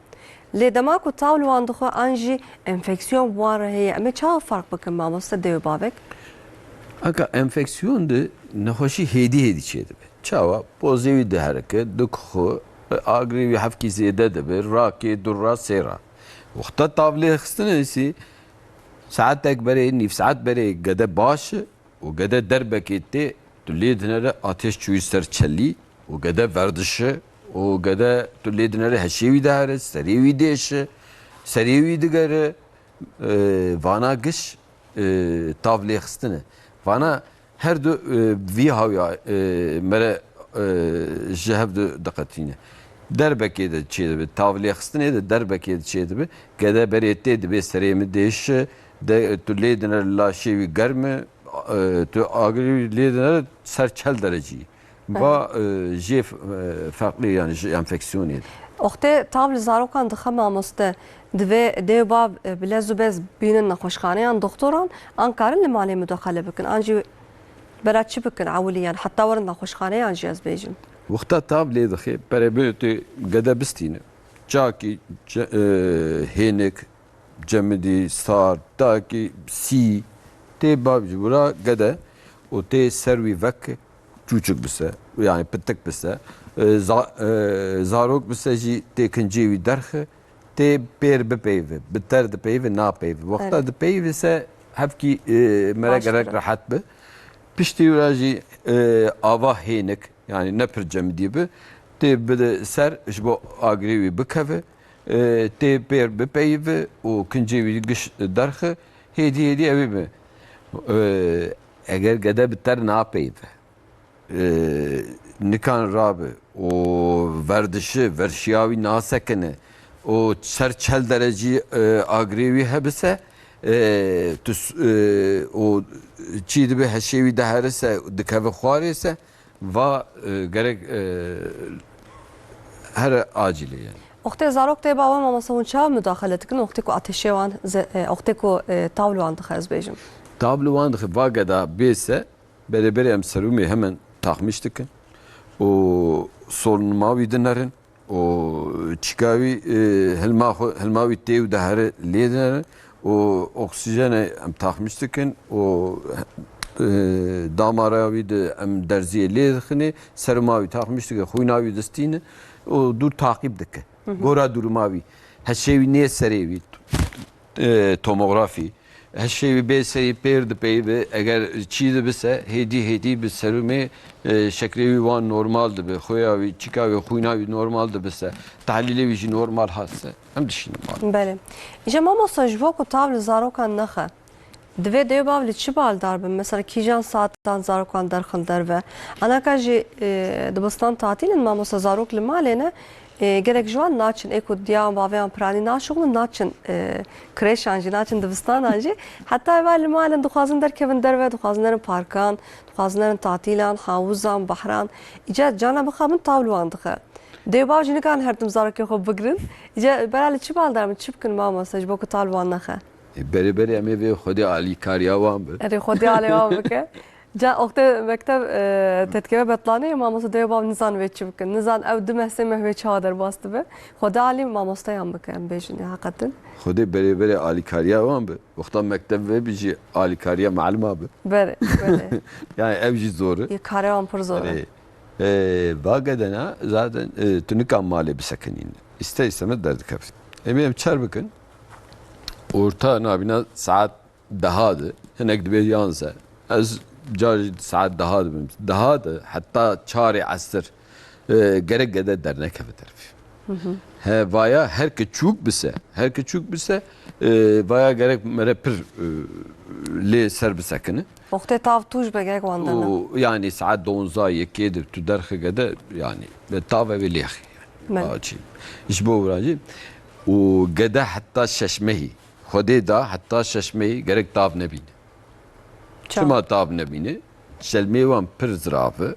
Lê dema ku taw li wan dixwe an jî enfeksiyon bi wan re heye. Em ê çawa fark bikin mamoste dê û bavek? Aka enfeksiyon de nexweşî hêdî hêdî çê dibe. Çawa pozê wî diherike, dixwe, agrê wî hevkî zêde dibe, rakê, dura, sêra. Wexta tavlê xistinê sî saatek berê, nîv saet berê gede baş e û gede derbekê tê tu lê dinere ateş çûyî ser çelî û gede verdiş e û gede tu lê dinere heşê wî dihere, serê wî dêşe, serê wî digere vana giş tavlê xistinê. Vana her du vî hawya mere ji hev diqetîne. Derbekê de çê dibe, tavlê xistinê de derbekê de çê dibe, gede berê tê dibe serê min dêşe, tu lê dinere laşê wî germ e, tu agrê wî lê dinere ser çel derecî. Va jê farqlî yani ji enfeksiyonê de. Oxtê tav li zarokan dixe mamoste divê dê û bav bi lez û bez bînin nexweşxaneyan doktoran an karin li malê müdaxele bikin an jî bera çi bikin ewiliyan heta werin nexweşxaneyan jî ez bêjim. Wexta tav lê dixe perebê tu gede bistîne. Çakî hênik, cemidî, sar, takî, sî tê bav ji wira gede û tê ser wî veke çûçik bise yani pitik bise zarok bise jî tê kincê wî derxe tê pêr bipeyve bi ter dipeyve napeyve wexta dipeyve se hevkî mere gerek rehet bi piştî wira jî ava hênik yani ne pir cemidî bi tê bide ser ji bo agrê wî bikeve tê pêr bipeyve û kincê wî giş derxe hêdî hêdî evê be eger gede bi ter napeyve nikan rabe o verdişi verşiyavi nasekene o ser çel dereci agrevi hebise o çi dibe heşevi deherese dikeve xwarese va gerek her acili yani. Oxtê zarok tê bawe mamasta hûn çawa müdaxele dikin oxtê ku ateşê wan oxtê ku taw li wan dixe ez bêjim. Tav li wan dixe va geda bêse berê em serûmê hemen taxmiş dikin û sorunma wî dinerin û çîkawî hilma wî tê û dehere lê dinerin û oksijene em taxmiş dikin û damara wî de em derziyê lê dixine serma wî taxmiş dikin xwîna wî distîne û dur takîb dike gora durma wî heşê wî nê serê wî tomografî heşê wî bê serî pêr dipeyve eger çî dibise hêdî hêdî bi serûmê şekrê wî wan normal dibe xuya wî çîka wî xwîna wî normal dibise tehlîlê wî jî normal hatse em dişînin Belê. Îje mamosta ji bo ku tav li zarokan nexe divê dê bav li çi baldar bin mesela kîjan saatan zarokan derxin derve anaka jî dibistan tatîlin mamosta zarok li malê ne gerek ji wan naçin ê ku diyan baveyan piranî naşixwin naçin kirêşan jî naçin dibistanan jî heta ev li malên dixwazin derkevin derve dixwazin erin parkan dixwazin erin tatîlan hawuzan behran îce cana bixabin taw li wan dixe dê bav jî nikarin her tim zarokê xwe bigirin îce bera li çi baldar min çi bikin mamosta ji bo ku taw li wan nexe berê em ê vê xwedê alîkariya wan bi erê xwedê alê wan bike Ca oxtê mekteb tetkeve betlanê mamosta dê bav nizan vê çi bikin nizan ew di mehsê me vê çawa derbas dibe xwedê alî mamostayan bike em bêjin heqetin xwedê berê alîkariya wan bi wexta mekteb ve bijî alîkariya meelima bi berê berê yani ev jî zor e karê wan pir zor e Vagedena zaten tu nikan malê bisekinîn îste îstemê derdikevî em ê em çer bikin orta nabîna saet deha di hinek dibe yanze ez carî saet deha dibim deha de heta çarê esir gerek gede dernekeve terfî vaya her küçük bise vaya gerek mere pir le ser bisekini. وقتی تاو توش بگه واندنا Yani saat 12 yekedir tu derxe gede yani ve tave ve lihi. من Açı. İş bu vracı. O gede hatta şeşmehi. Xwedê da heta şeşmeyî gerek tav nebîne. Çima tav nebîne? Şelmê wan pir zirav e.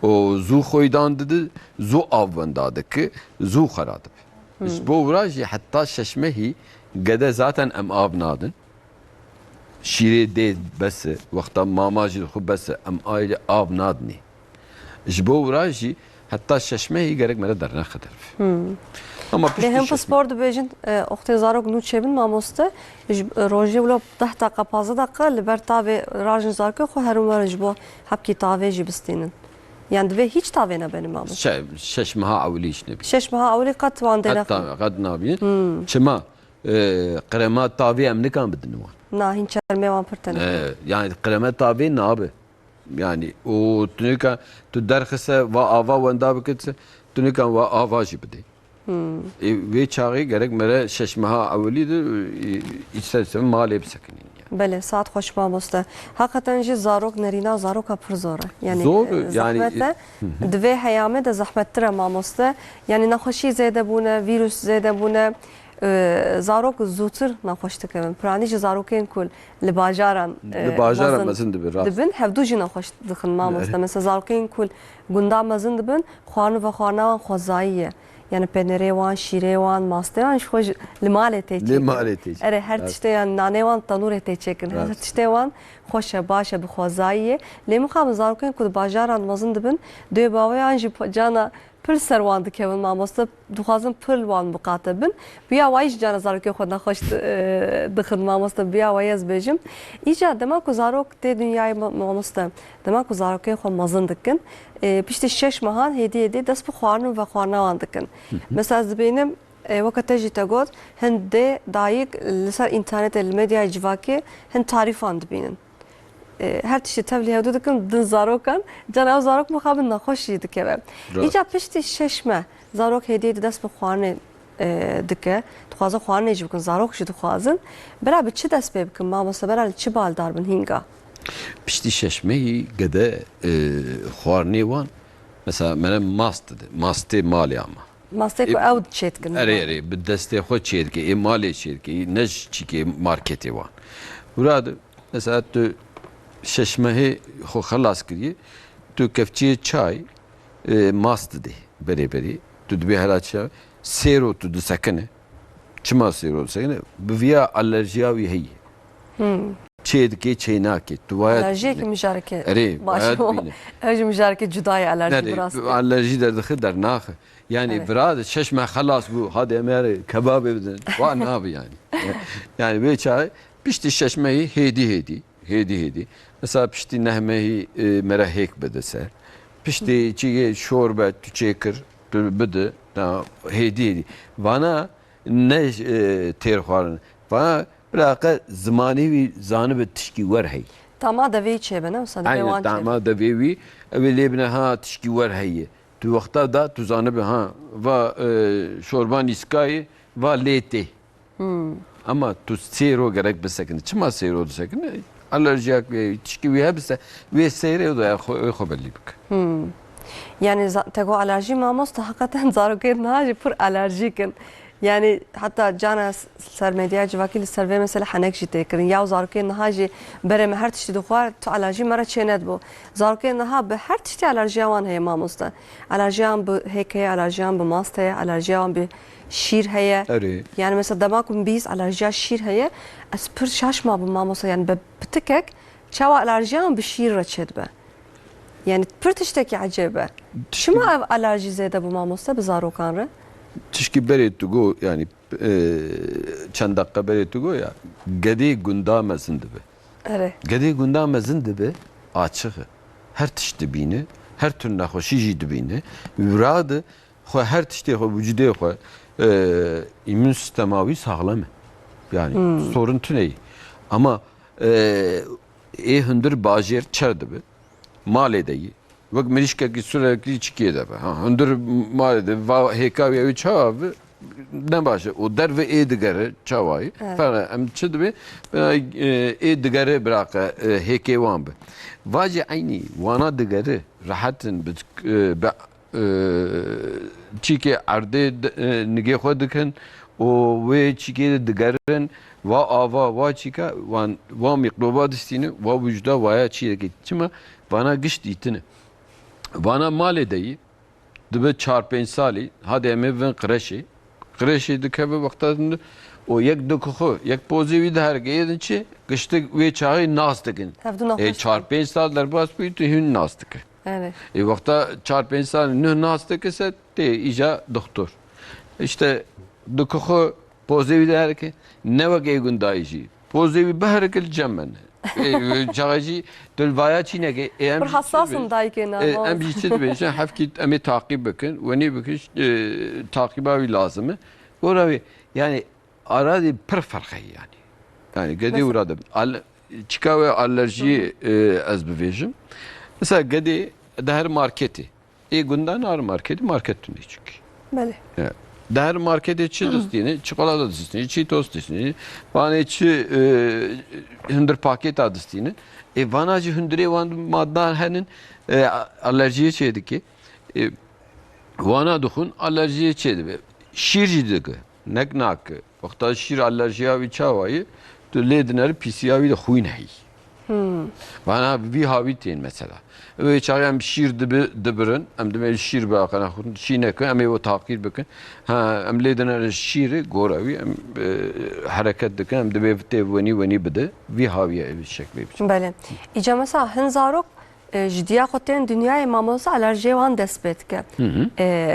O zû xwîdan dide, zû av wenda dike, zû xera dibe. Ji bo wira jî heta şeşmehî gede zaten em av nadin. Şîrê dê bes e, wexta mama jî xwe bes e, em aile av nadinê. Ji bo wira jî heta şeşmehî gerek mere dernexe derve. Ama لی هم پسپور دبیجن وقتی زارok نو چبن ماموسته روزی ولو 10 دقیقه 15 دقیقه لبر تاوی راجن زارکو خو هر عمر جبو حبکی تاوی جی بستینن yani dve hiç tavê nebenim mamos. Şeş meha awilîş nebî. Şeş meha awilî qet wan dêne. Qet nabî. Çima qirema tavê em nikan bidin wan. Na hin çermê wan pir tene. Yani qirema tavê nabe. Yani o tunika tu derxise va ava wenda bikitse tunika va ava jî bide. Ve çağı gerek mere şeş meha awilî de istersen malê bisekinin. Bele saat hoş mamoste. Hakikaten jî zarok nerîna zaroka pir zor e. Yani zor yani divê heyame de zehmettir e mamoste. Yani nexweşî zêde bûne, vîrus zêde bûne. Zarok zûtir nexweş dikevin. Piranî ji zarokên ku li bajaran mezin dibin. Dibin hevdû jî nexweş dixin mamoste. Mesela zarokên ku gunda mezin dibin, xwarin ve xwarina wan xwezayî ye. Yani penerê wan, şîrê wan, mastê wan ji xwe li malê tê çêkin. Ere her tiştê yani nanê wan tenûrê tê çêkin. Her tiştê wan xweş e, baş e, bi xwezayî ye. Lê min xabin zarokên ku di bajaran mezin dibin, dê baweyan jî cana pir ser wan dikevin mamoste, dixwazin pir wan biqate bin. Biya wayî ji cana zarokê xwe nexweş dixin mamoste, biya wayî ez bêjim. Îca dema ku zarok tê dünyayê mamoste, dema ku zarokên xwe mezin dikin. Piştî 6 mehan hêdiyê dest bi xwarin ve xwarina wan dikin. Mesela ez dibînim wekete jî te got hin dê dayîk li ser înternetê li medyayê civakê hin tarîfan dibînin. Her tiştî tev lê hewdû dikin din zarokan, cana ew zarok mixabin nexweş jî dikeve. Îca piştî 6 me zarok hêdiyê dest bi xwarinê dike, dixwazin xwarinê jî bikin, zarok jî dixwazin. Bera bi çi dest pê bikin mamoste, bera li çi baldar bin hînga? Piştî şeşmeyî gede xwarinê wan mesela me mast dide. Mastê malê ama. Mastê ku ew çê dikin. Erê bi destê xwe çê dike, ê malê çê dike, ne ji çîkê marketê wan. Wira mesela tu şeşmehê xwe xelas kiriye, tu kefçiyê çay mast didê berêberî. Tu dibê hela çay, sêro tu disekine. Çima sêro disekine? Bi vîya alerjiya wî heye. Çê dike, çê nake. Tu waya alerjiyekî mijareke. Erê, waya dibîne. Ew jî mijareke cudayê alerjî birast. Alerjî derdixe dernaxe. Yani birad şeş me xelas bû, hadi em ere kebabê bidin. Wa nabe yani. Yani vê çay piştî şeşmeyî hêdî. Mesela piştî nehmehî mere hêk bidise. Piştî çîyê şorbe tu çêkir, tu bide. Hêdî. Vana ne têr xwarin. Vana Bırakı zamanı ve zanı ve tişki var hey. Tama devê çêbe ne wisa devê wan çêbe. Tama devê wî ev ê lêbine ha tişkî war heye. Tu wexta da tu zanî be ha va şorban îskayê va lê tê. Ama tu sêro gerek bisekine. Çima sêro disekine? Alerjiyak ve tişkî wî hebise wê sêrê da xwe belî bike. Yani tego alerji mamos da hakikaten zarokên niha jî pir alerjîkin. Yani hatta cana ser medya civakî li ser vê mesela henek jî tê kirin. Ya zarokên niha jî berê me her tiştî dixwar tu alerjî me re çênet bû. Zarokên niha bi her tiştî alerjiya wan heye mamos da. Alerjiyan bi hêk heye, alerjiyan bi mast heye, alerjiyan bi şîr heye. Yani mesela dema ku bîst alerjiya şîr heye, ez pir şaşma bûm mamos. Yani bi pitikek çawa alerjiyan bi şîr re çêdibe. Yani pir tiştekî ecêb e. Çima ev alerjî zêde bû mamos da bi zarokan re? Tişkî berê tu got yani çend deqe berê tu got ya gedê gunda mezin dibe. Gedê gunda mezin dibe açık e. Her tişt dibîne, her tür nexweşî jî dibîne. Wira de xwe her tiştê xwe vücudê xwe îmmün sistema wî saxlam e. Yani sorun tuneyî. Ama ê hundir bajêr çer dibe. Malê de yî, Vak mirişkeki sürekli çıkıyor da. Hundur maalesef va hekavi evi çavağı ne başa o der ve edigere çavayı. Falan em çıdı edigere bırak hekevan be. Vacı aynı wana digere rahatın çike arde nige xwedikin o ve çike digerin va ava va çika va mikroba distini va vücuda vaya çiye geçme bana gış ditini bana mal edeyi dibe 4-5 sali hadi emevin kreşi dikebe vaxtında o yek dokuxu yek pozivi de her geyedin çi gıştı ve çağı nas dikin 4-5 saller bas bu hün nas dikin. Evet. Vakta 4-5 sal ne nastık ise de ica doktor. İşte dokuxu pozivi de her ki ne vakay gündayıcı. Pozivi beherkel cemen. Çağıcı dölvaya çine ki Bir hassasım dayken ama. Em bir şey de hafki emi takip bakın ve ne bakış takibavi lazımı. Oravi yani arada bir farkı yani. Yani gedi orada çıkave alerji az bivejim. Mesela gedi der marketi. Günden ar marketi marketin çünkü. Bele. Der marketi çi dostini, çikolata dostini, çi tost dostini, bana çi hündür paket adostini. Bana çi hündüre van maddan henin alerjiye çeydi ki. Vana dokun alerjiye çeydi. Şirci dıgı. Neknak. Vakta şir alerjiya vi çavayı. Lediner pisiyavi de huyun hey. Bana bir havitin mesela. Ve çağıran şiir dıbırın, em de şiir bakana, şiine ki, em o takir bakın. Ha, em lediner şiiri goravi, em hareket dikin, em de bevte veni bide, vi haviye bir şekli biçim. Bele. İca mesela hınzarok jdiya xotin dünyaya mamosa alerjiye van despet ke.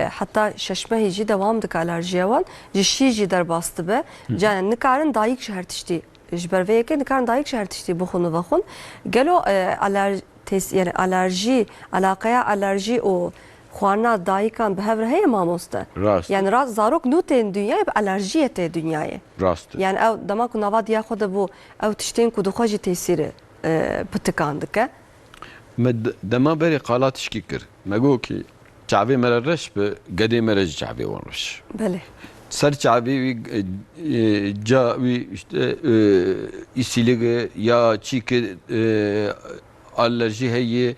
Hatta şaşma hici devam dik alerjiye van. Jişi derbastı be. Canen nikarin dayık şertişti. Jberveyke nikarin dayık şertişti bu konu vakun. Gelo yani alerji, alakaya alerji o xwarna dayıkan behevre heye mamosta. Rast. Yani rast zarok nuten dünyaya be alerjiye te dünyaya. Rast. Yani ev dama ku nava diya xoda bu ev tişten ku duxoji tesiri pıtıkandık. Dema beri qalat işki kir. Mego ki çavi merreş be gedi merreş çavi varmış. Bele. Ser çavi cavi işte isilige ya çiki alerji heye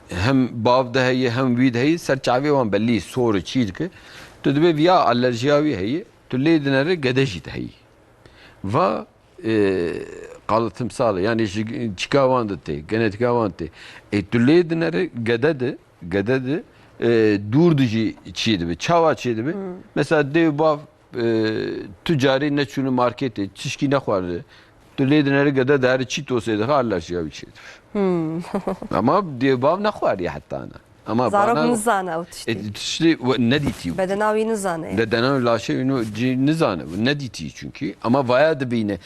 hem bav da heye hem vid heye ser çavi van belli soru çiğd ki to debe via alerjiyavi heye to ledinere gedeji de heye va qalıtım sağlı yani çıkavandı te genetik avanti to ledinere gededi durduji çiğd be çava çiğd be mesela dev bav tücari ne çunu markete çişki ne vardı to ledinere gede der çit olsaydı alerjiyavi çiğd. Ama diye bav ne var ya hatta ana. Ama zarok bana nizane o tişti. tişli ne diti? Bedenavi nizane. Bedena laşe unu nizane ne diti çünkü ama vaya da bine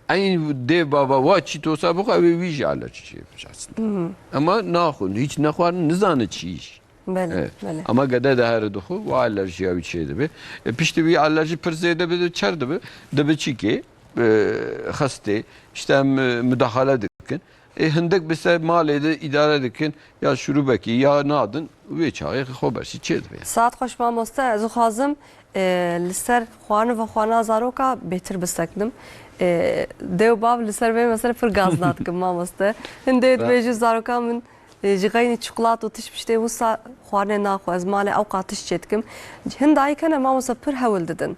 aynı dev baba va çit olsa bu kadar bir alerji yapacaksın. Ama nahun hiç ne var nizane çiş. Bele. Bele. Ama gede de her doku va alerjiya bir şeydi be. Pişti bir alerji pırzede bir çardı be. De bir çiki haste işte müdahale dikin. Hindek bise malede idare dikin ya şurubeki ya nadın ve çayı habersi çed be. Saat hoş mamosta az xazım liser xwanı ve xwana zaroka beter bistekdim. Dev bav liser ve mesela fır gaznatkim mamosta. Hinde dveji zaroka min جغيني شوكولاتة وتشبشتي وسا خوارنا ناخو از مالي اوقات تشتكم هنداي كان ما مسافر هول ددن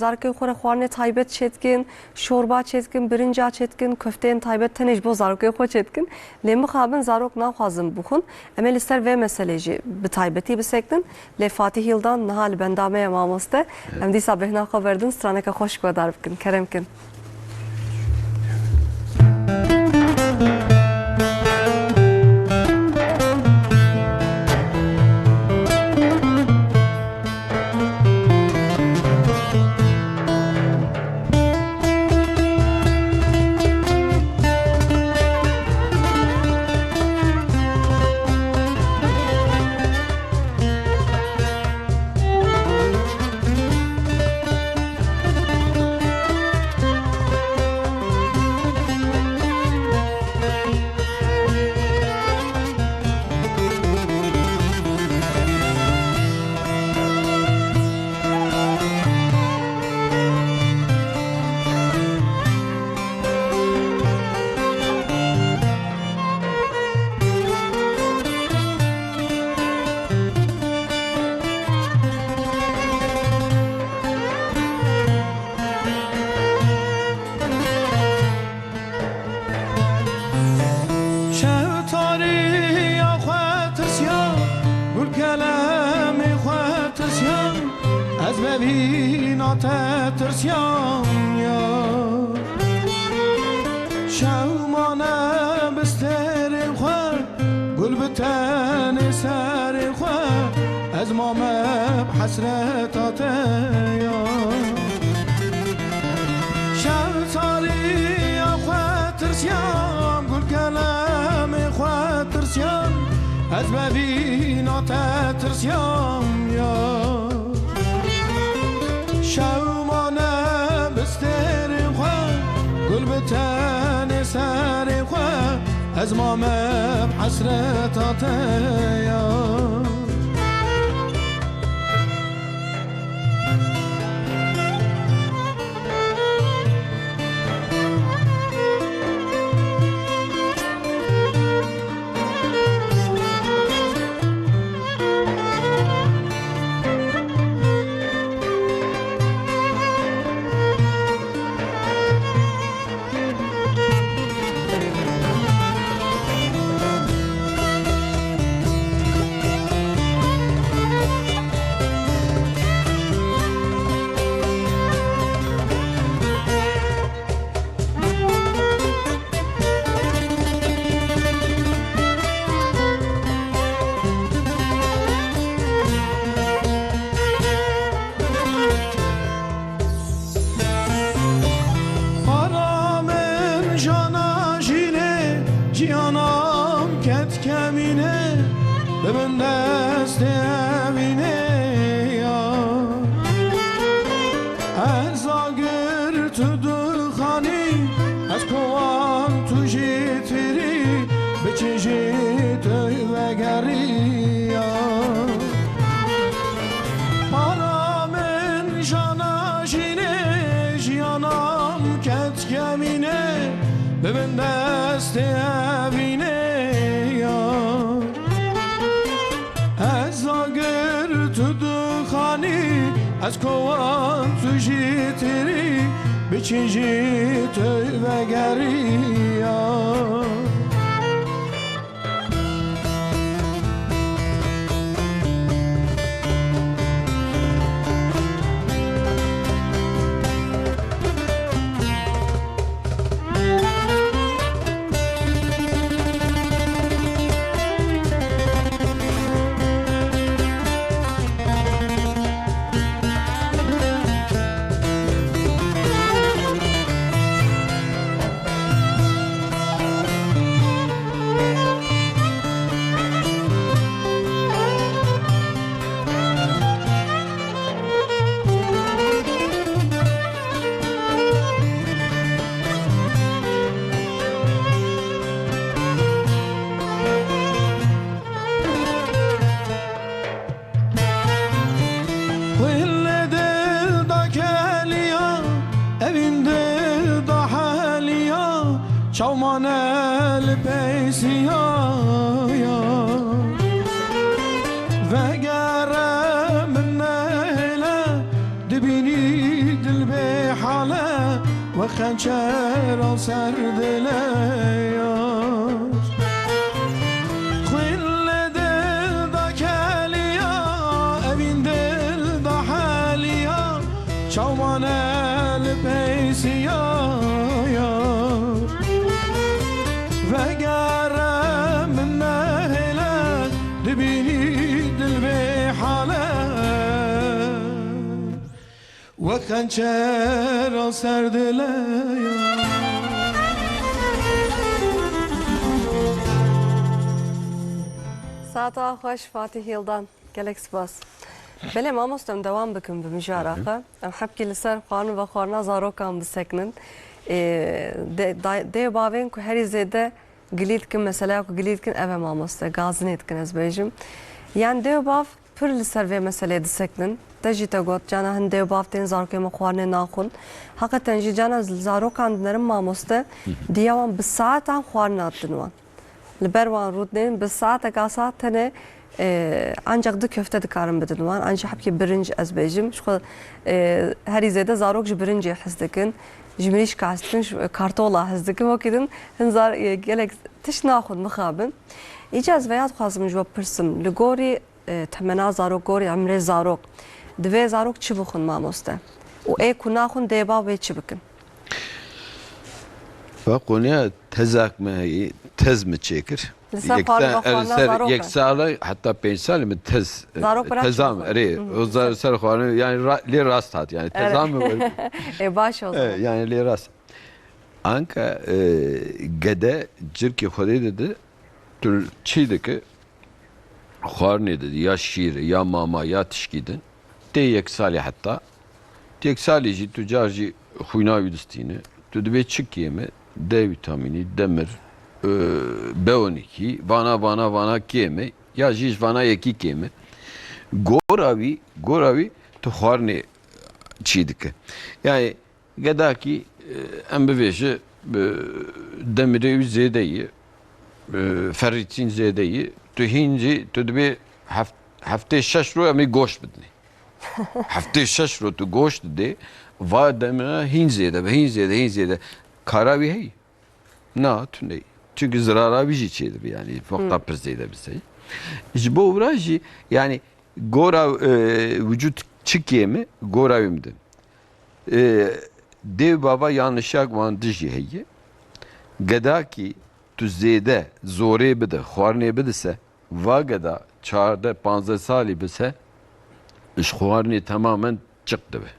زارك خورا خوارنا تايبت شتكن شوربا شتكن برنجا شتكن كفتين تايبت تنج بو زارك خو شتكن لما خابن زارك ناخوازم بخون امل استر ve meseleci بتايبتي بسكتن لفاتي هيلدان نهال بندامه ما مسته ام دي صبحنا خبردن سترانك خوش كوداربكن كرمكن ناتە ترسیان یا شەومانە بستێرێن خوێ گول بتەنێ سەرێن خوێ ئەز مامە حەسرەتاتە یا شەو چاریە خوێ ترسیان گول کەلەمێ خوێ ترسیان ئەز بەبی ناتە ترسیان یا شەومانە بستێرێن خوێ گول بتەنێ سەرێن خوێ ئەز مامە حەسرەتاتە یا ببن دست امینه یا از آگر تو دخانی از کوان تو جیتری به چیجی تو وگری یا پارامن جانا جینه جیانام کت کمینه ببن دست امینه از کوان تو جیتری به چیجی تو وگری یا شومانە لپیسیا یا وگره من نهله دبینی دل به حاله و خنچر سر دله یا خویل دل دا کلیا اوین دل دا حالیا شومانە لپیسیا یا وگره من نهله دبینی دل به حاله و خنچر سر دله ساعتا خوش فاتح یلدان gelek spas. Belê mamostem devam bikim bi mijara xwe. Em hepkî li ser xwarin ve xwarina zarokan bisekinin. Dê bavên ku herî zêde gilî dikin mesela ku gilî dikin ev e mamoste gazinê dikin ez bêjim. Yani dê bav pir li ser vê meselê disekinin. Te jî te got cana hin dê bav tên zarokê me xwarinê naxwin. Heqeten jî cana zarokan dinerin mamoste diya wan bi saetan xwarina didin wan. Li ber wan rûdên bi saeteka saet tenê ancak du köfte dikarin bidin wan ancak hepkî birinc ez bêjim herî zêde zarok ji birincê hez dikin ji mirîşka hez dikin kartola hez dikin wekî din hin gelek tiş naxwin mixabin îca ez veya dixwazim ji we pirsim li gorî temena zarok gorî emrê zarok دوی زاروک چی بخون ماموسته و ای کو ناخون دیبا و چی بکن فقونيا تزاك ما هي تز متشكر لسه فارغ خوانا زاروك. يك سالة حتى 5 سال من تز زاروك براك تزام شو؟ ري وزار سال خواني يعني لي راست هات يعني تزام ای باش o zaman. يعني لي راست Anka gede cirki xwedê dedi tu çi dike xwarinê dedi ya şîr ya mama ya tişkî din tê yek salî heta yek salî jî tu car jî xwîna wî distîne tu dibê çi kême D vitamînî demir B12 vana kême ya jî ji vana yekî kême gora wî tu xwarinê çi dike yani gedakî em bivêje demirê wî zêde ye ferrîtîn zêde ye tu hîn jî tu dibê heftê 6 ro em ê goşt bidinê heftê 6 ro tu goşt didê va demira hîn zêde kara wî heye na tu neyê çünkü zirara wî jî çêdibe yani foqta pir zêde bise ji bo wira jî yani gora vücut çi kême gora wî midin dev baba yanlışak van dijî heye gedakî tu zêde zorê bide xwarinê bidise va geda 14-15 salî bise ji xwarinê temamen çık dibe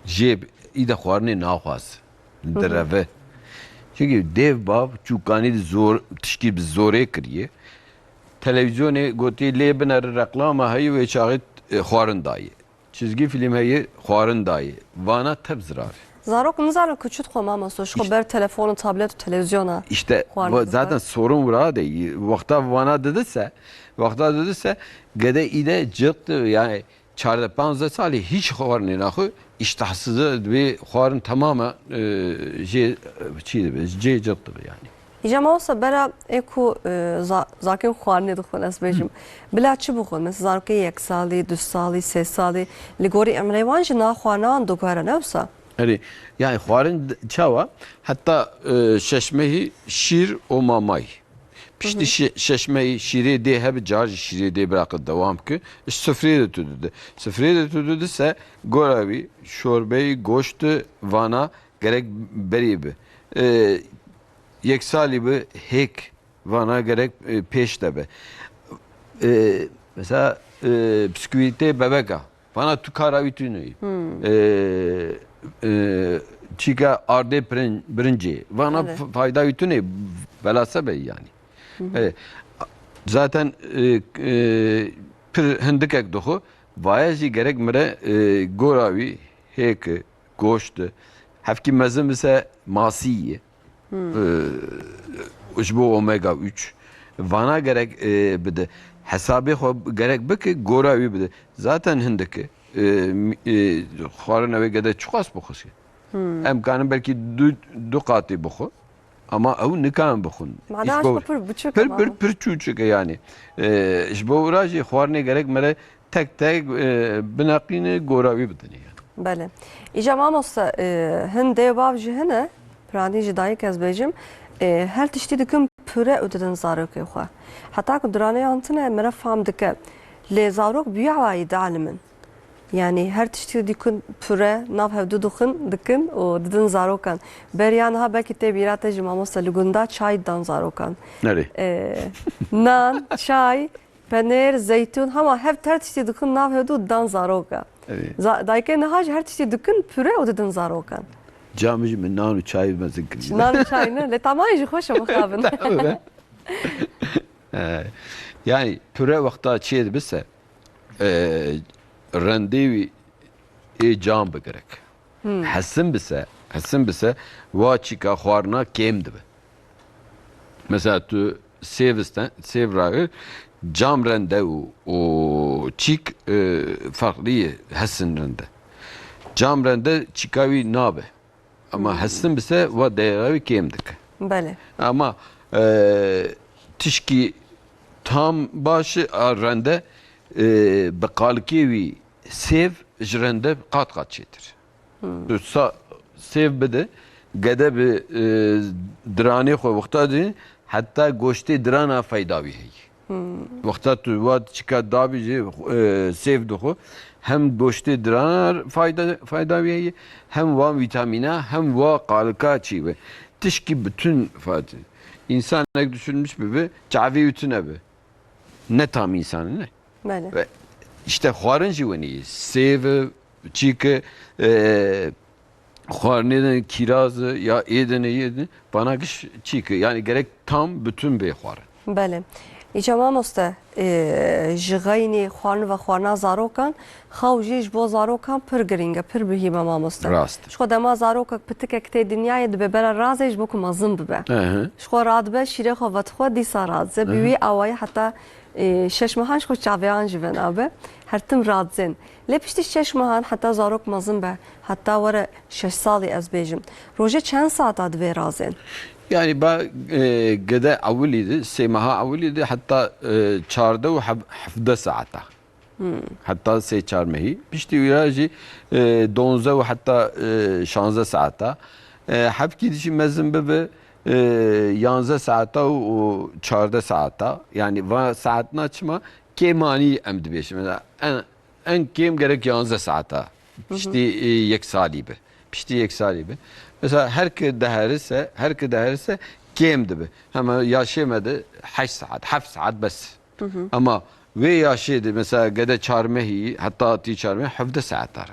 jê îde xwarinê naxwaz direve çünkü dev bav çûkanî zor tişkî bi zorê kiriye televizyonê gotî lê binere reklama heye wê çaxê xwarin dayê çizgî film heye xwarin dayê vana teb zirar زاروک نزارن küçük خو ماموسو شو ber telefonu tablet televizyona İşte xwarin zaten sorun burada değil. Vakta vana dediyse gede ide cıktı yani 14-15 sali hiç xwarin naxu iştahsızı ve xwarin tamamen çiğdi cıktı yani. İcam olsa bera eko zaten xwarinê dixwin ez bêjim bila çi bixwin mesela zarokê 1 salî 2 salî 3 salî li gorî emrê wan jî naxwanan diguhere newsa Yani xwarin çawa hatta şeşmehi şîr o mamay. Pişti şeşmehi şîrê dê hebe car şîrê dê bırakıp devam ki süfreye de tüdüdü. Süfreye de tüdüdü ise goravi şorbeyi goştu vana gerek beribi. Yek salî bi hek vana gerek peş debe. Mesela bisküvite bebeka. Vana tu karavi tünü. Çika arde birinci. Vana fayda bütünü belasa bey yani. Zaten pir hindikek doku vayaji gerek mere goravi hek goştu. Hafki mezim ise masiye. Bu omega 3. Vana gerek bide. Hesabı gerek bike goravi bide. Zaten hindike xwarin ew gede çuqas bixwe em kanin belkî du qatî bixwe ama ew nikarin bixwin pir çûçik e yani ji bo wira jî xwarinê gerek mere tek binaqîne goravî bidin yani. Bele. İca mamosta hin devav jî hene piranî jî dayîk ez bêjim her tiştî dikim pire û didin zarokê xwe heta ku diranê hantine mere fam dike lê zarok bûyawayî dialimin yani her tiştî dikin püre nav hevdû dikin û didin zarokan beriyan ha belkî tê bîra jî mamosta li gunda çay dan zarokan Nerê? Nan, çay, penêr, zeytûn hema hev her tiştî dikin nav hevdû dan zaroka dayikê niha jî her tiştî dikin püre û didin zarokan Camî jî min nan û çayî mezin kiriye. Nan û çay ne lê tamayê jî xweş e bixabin Yani püre vakta çê dibise rendêwî ê cam bigerek. Hesin bise wa çîka xwarina kêm dibe. Mesela tu sêv ragir cam rende û çîk farklı ye hesin rende. Cam rende çîka wî nabe. Ama hesin bise wa değera wî kêm dike. Bele. Ama tişkî tam başı rende beqalikê wî sêv ji rende qat çêtir. Sêv bide gede bi diranê xwe wexta dîn heta goştê dirana feyda wî heye. Vakta tu vat çıka dabici sevduhu hem goşte dirar fayda veriyor hem va vitamina hem va kalka çiğbe. Tişki bütün fatih. İnsan ne düşünmüş bir çavi ütüne bir. Ne tam insan ne? Böyle. Ve işte xwarin jî wenî sêv çîke xwarinê kirazı ya êdine yedin bana giş çîke yani gerek tam bütün bê xwarin. بله ایجا مامۆستا ji xeynî xwarin ve xwarina zarokan xew jî ji bo zarokan pir giring e pir bihîme mamoste. Rast. Ji xwe dema zarokek pitikek tê dinyayê dibe bera razê ji bo ku mezin bibe. Ji xwe radibe şîrê xwe vedixwe dîsa radize bi wî awayî heta şeşmehan ji xwe çaveyan jî venabe her tim radizên. Lê piştî şeşmehan heta zarok mezin be heta were 6 salî ez bêjim. Rojê çend saata divê razên? Yani ba gede avliydi, semaha avliydi hatta çarda ve hafda saata. Hatta se çarmehi. Pişti virajı donza ve hatta şanza saata. Hapki dişi mezin bebe yanza saata ve çarda saata. Yani va saatini açma kemani emdi beşim. En kem gerek yanza saata. Pişti yek salibe. Pişti yek salibe. Mesela her ki deherse kem dibi. Ama yaşamadı 8 saat, 7 saat bes. Ama ve yaşadı mesela gede çarmehi hatta ati çarmehi 7 saatler.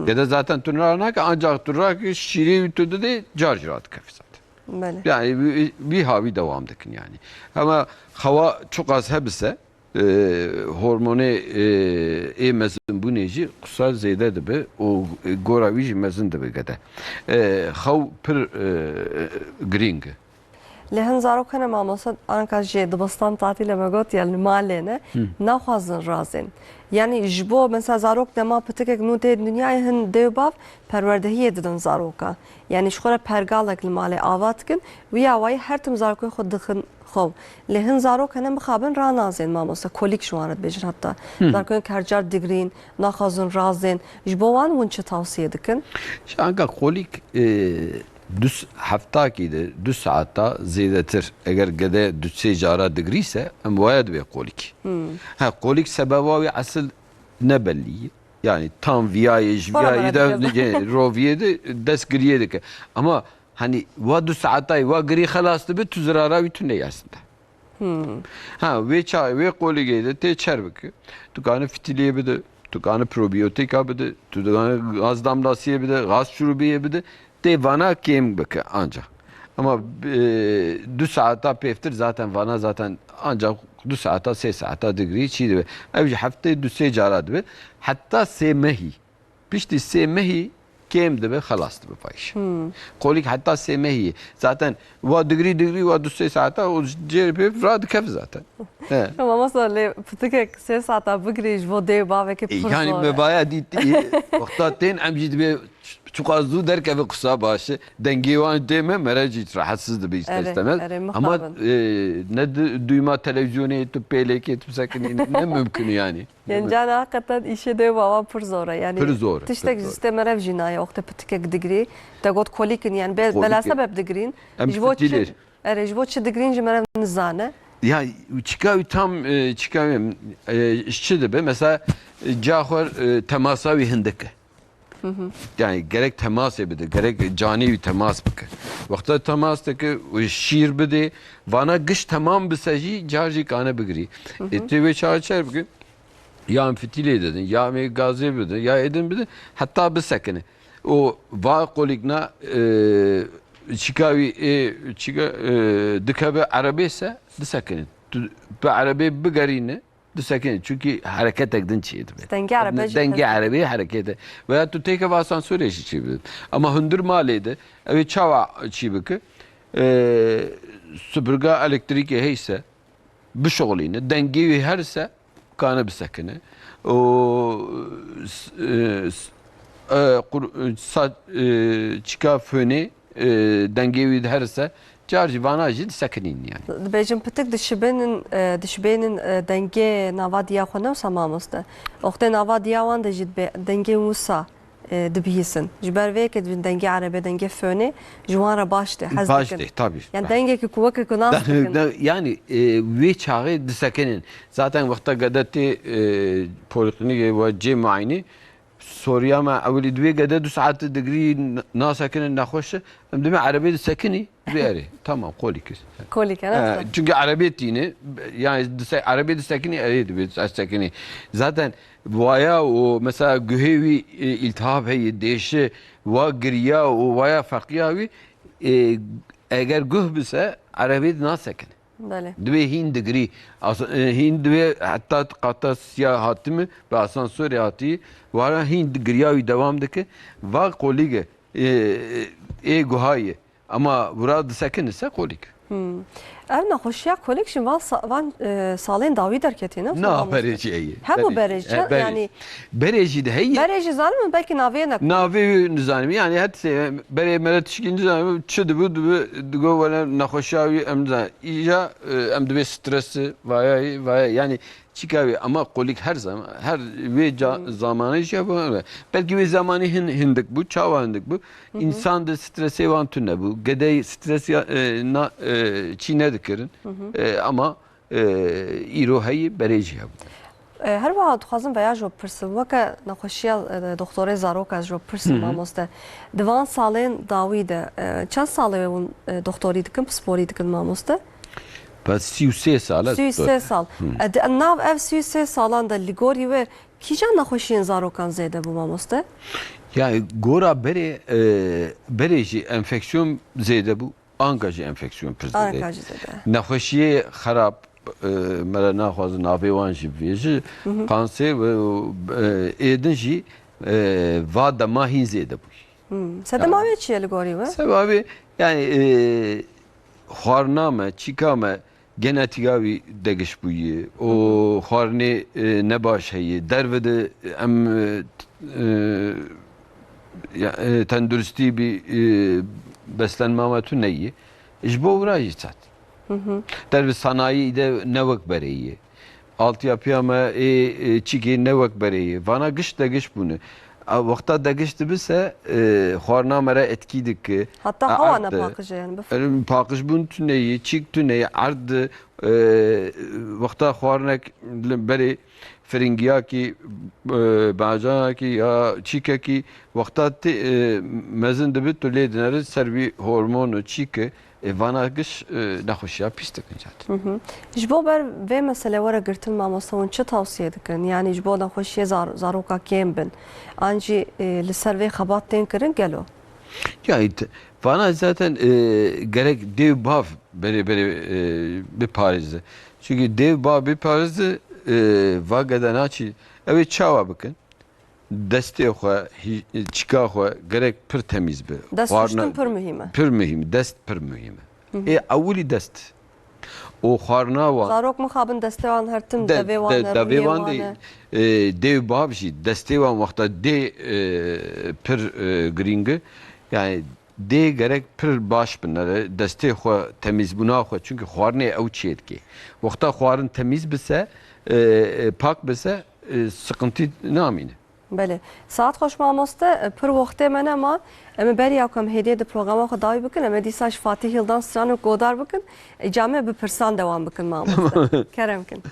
Gede zaten turnarnak ancak turnak şiri ütüdü de carcirat kafisat. Böyle. Yani bir havi devamdıkın yani. Ama hava çok az hepse hormonu mezin bu neci kusar zeyde de be o goravici mezin de be gede. Xav pir green. لهن زاروکانه ماموسا آنکه جه دبستان تعطیل مگوت یعنی مالینه نخوازن رازن یعنی جبو مثلا زاروک دما پتکک نوته دنیای هن دیوباف پروردهی دادن زاروکا یعنی شخوره پرگالک المال آوات کن ویا وای هر تم زاروکای خود دخن خو لهن زاروکانه مخابن را نازن ماموسا کولیک شوانت بیشتر حتی زاروکای کرجار دیگرین نخوازن رازن جبو وان ونچه توصیه دکن Şanka kolik düz hafta kide düz saatta ziyadetir. Eğer gede düz cara digriyse em vayed ve kolik. Ha kolik sebebi asıl ne belli. Yani tam viyayı da roviyede des griye de. Ama hani va düz saatta va gri halastı bir tuzrara bütün ne aslında. Ha ve çay ve kolige de te çerbik. Tukanı fitiliye bir de tukanı probiyotika bir de tukanı gaz damlasiye bir de gaz şurubiye bir de de vana kem beke ancak. Ama 2 saata peftir zaten vana zaten ancak 2 saata 3 saata digri çiğdi. Evci hafta 2 caradı be. Hatta semehi. Pişti semehi kem de be halastı be payış. Kolik hatta semehi. Zaten va digri va 2 saata o cerpe rad kef zaten. Ama mesela pıtıkek 3 saata bugriş bu dev ve ki Yani mebaya ditti. Vakta ten amcid be çok az du derke ve kısa başı dengevan deme mereci rahatsızdı bir istemez. Ama ne duyma televizyonu etup pelek etup sakın ne mümkün yani. Yani can hakikaten işe dev baba pır zora yani. Pır zor. Tiştek sistem rev jinaya okta pıtıkek digri. Tegot kolikin yani bela sebep digrin. Jvo çi digrin jimerev nizane. Ya çıkıyor tam çıkıyor işçi de be mesela cahvar temasavi hindike. Yani gerek temas bide, gerek cani bir temas bike. Vakta temas teke şiir bide, vana gış tamam bisaji carji kane bigri. Teve çağçer bugün ya fitile dedin, ya me gazi bide, ya edin bide, hatta bisakene. O va kolikna çıkavi dikabe arabese disakene. Be arabe bigarine Düsakin çünkü hareket edin çiğdi. Denge arabi hareketi. Veya tu teke vasan süreçi çiğdi. Ama hındır maliydi. Evet çava çiğdi. Süpürge elektrik heyse bir şoğlini dengeyi herse kanı bir sakine. O çıka föni dengeyi herse Carji vanajid sakinin yani. Bejim pıtık dişbenin denge navadiya xwe ne samamoste. Oxte navadiya wan de jid denge musa dibihîsin. Ji ber vê ke dengê erebê dengê fönê ji wan re baş de hez Baş dikin. de tabii. Yani dengekî ku wekî ku nas dikin. Yani ve çağı disekenin. Zaten vakta gadeti poliklinik ve C muayene Suriye ma evli dve gada 2 saat digri nasakenin nahoş. Em deme Arabi disekeni beri. Tamam kolikis. Kolik evet. Çünkü Arabiyetini yani Arabi dissekeni eriydi bir dissekeni. Zaten vaya o mesela gühevi iltihap heyi değişi va giriya o vaya farkıyavi eğer güh bise Arabi nasaken. Bale. Dve hin digri hin dve hatta qata siyahati mi ve asansör hayatı vara hin digriyavi devam dike va kolige guhayi ama burada dissekeni ise kolik. Ev nexweşiya kolek ji van salên dawî derketî ne? Na bereciye. Hemû berec yani bereci de heye. bereci zalim belki navê ne? Navi nizanım yani hepsi bere meret şikin nizanım çıdı bu digo valla nahoşavi emza ija emde stresi vaya yani çıkavi ama kolik her zaman her ve zamanı şey yapar. Belki bir zamanı hindik bu çava hindik bu. İnsan da stresi van tünne bu. Gede stresi çiğne dikirin ama îro heye bereci yapar. Her vaxt dixwazim veya ji pirsim weke nexweşiya doktorê zarok ez ji pirsim mamoste. Di van salên dawî de çend salê hûn doktorî dikin, pisporî dikin mamoste? Bas 33 sal. 33 sal. Nav ev 33 salan da li gorî we kîjan nexweşiyên zarokan zêde bû mamoste? Yani gora bere jî enfeksiyon zêde bû, anka jî enfeksiyon pir zêde. Anka jî zêde. Nexweşiyê xerab mera naxwazin navê wan jî bêje kanser ve êdin jî va dema hîn zêde bû. Sedema wê çi ye li gorî we? Sebabı yani xwarina me, çîka me genetika wî degiş bûye. O xwarinê nebaş heye. Derve de em tenduristî bir beslenme tu neye. Ji bo wira jî çat. Derve sanayî de nevek bereye. Altyapıya me çîkê nevek bereye. Vana giş degiş bûne. Vakta degiş dibise xwarina me re etkî dike. Hatta hava ne pakıcı yani. Pakış bûn tu neye, çîk tu neye, erd vakta xwarinek berê firingiyakî, bacanakî ya çîkekî vakta mezin dibe tu lê dinere ser vî hormonu çîke vana giş nexweşiya pîs dikin zaten. Ji bo ber vê mesele were girtin mamoste hûn çi tavsiye dikin? Yani ji bo nexweşiyê zaroka kêm bin. An jî li ser vê xebat tên kirin gelo. Yani vana zaten gerek dev bav bere bir Paris'de. Çünkü dev bav bir Paris'de vagada naçi evet çava bakın. Deste xwe, çika xwe gerek pir temiz be. Dest xuştin pir mühim e. Pir mühim, dest pir mühim. Evvelî dest. O xwarina wan. Zarok mixabin destê wan hertin devê wan e. Devê wan de dev bav jî destê wan wexta dê pir giring e. Yani dê gerek pir baş bin destê xwe temîzbûna xwe çünkü xwarinê ew çê dike. Wexta xwarin temiz bise pak bise sıkıntı namîne. Belê. Saat xweş mamoste pir wextê me ne ma em beriya ku em hêdiyê di programa xwe dawî bikin em ê dîsa ji Fatih Hildan stranê godar bikin camê bi pirsan devam bikin mamoste. Kerem kin.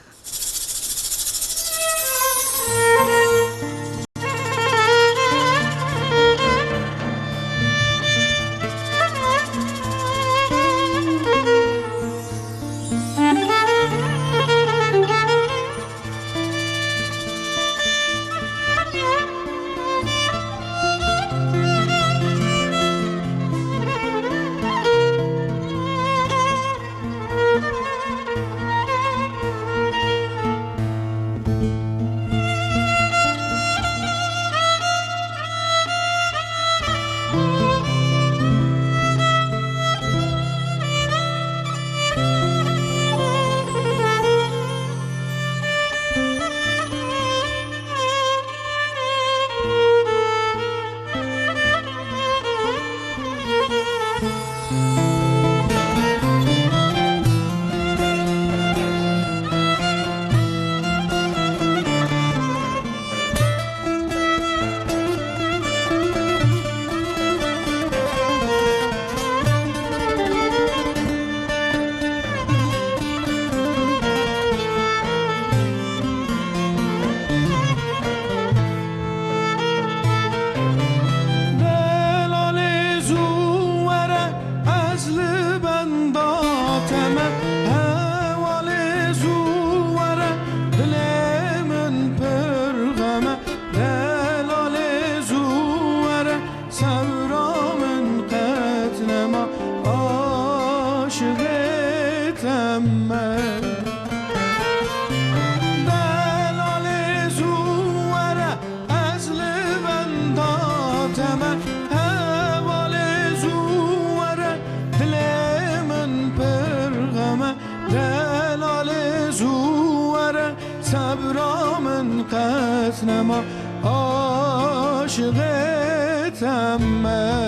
قسنما عاشقتم من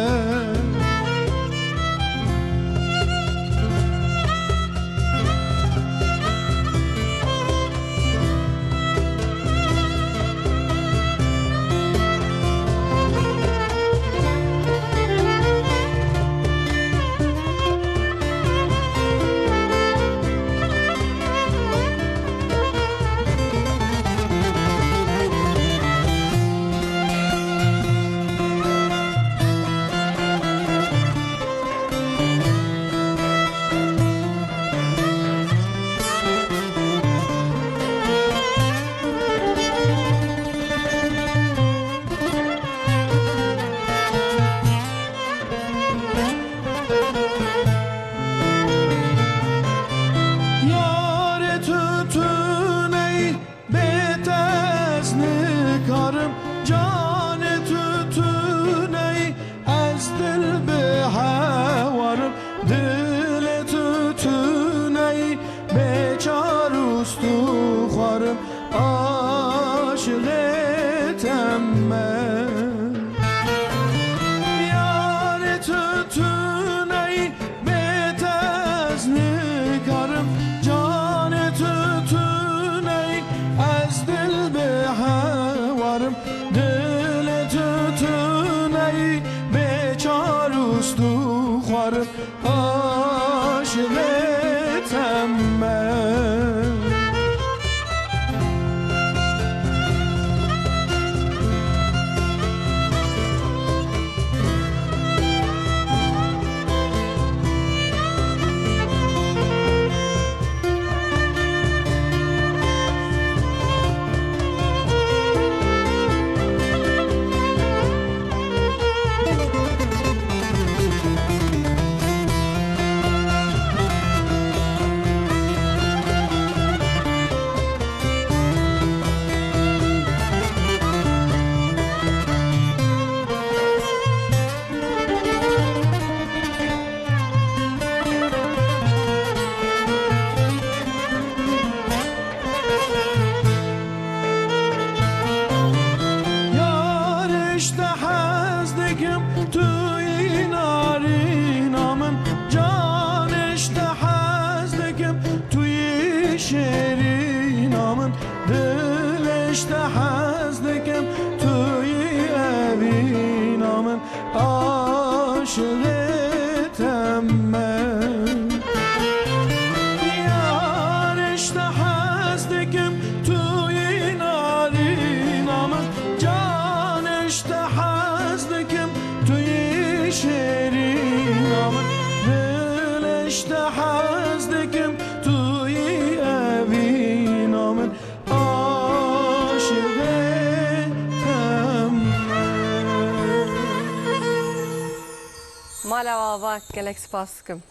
Mala gelek spas dikim.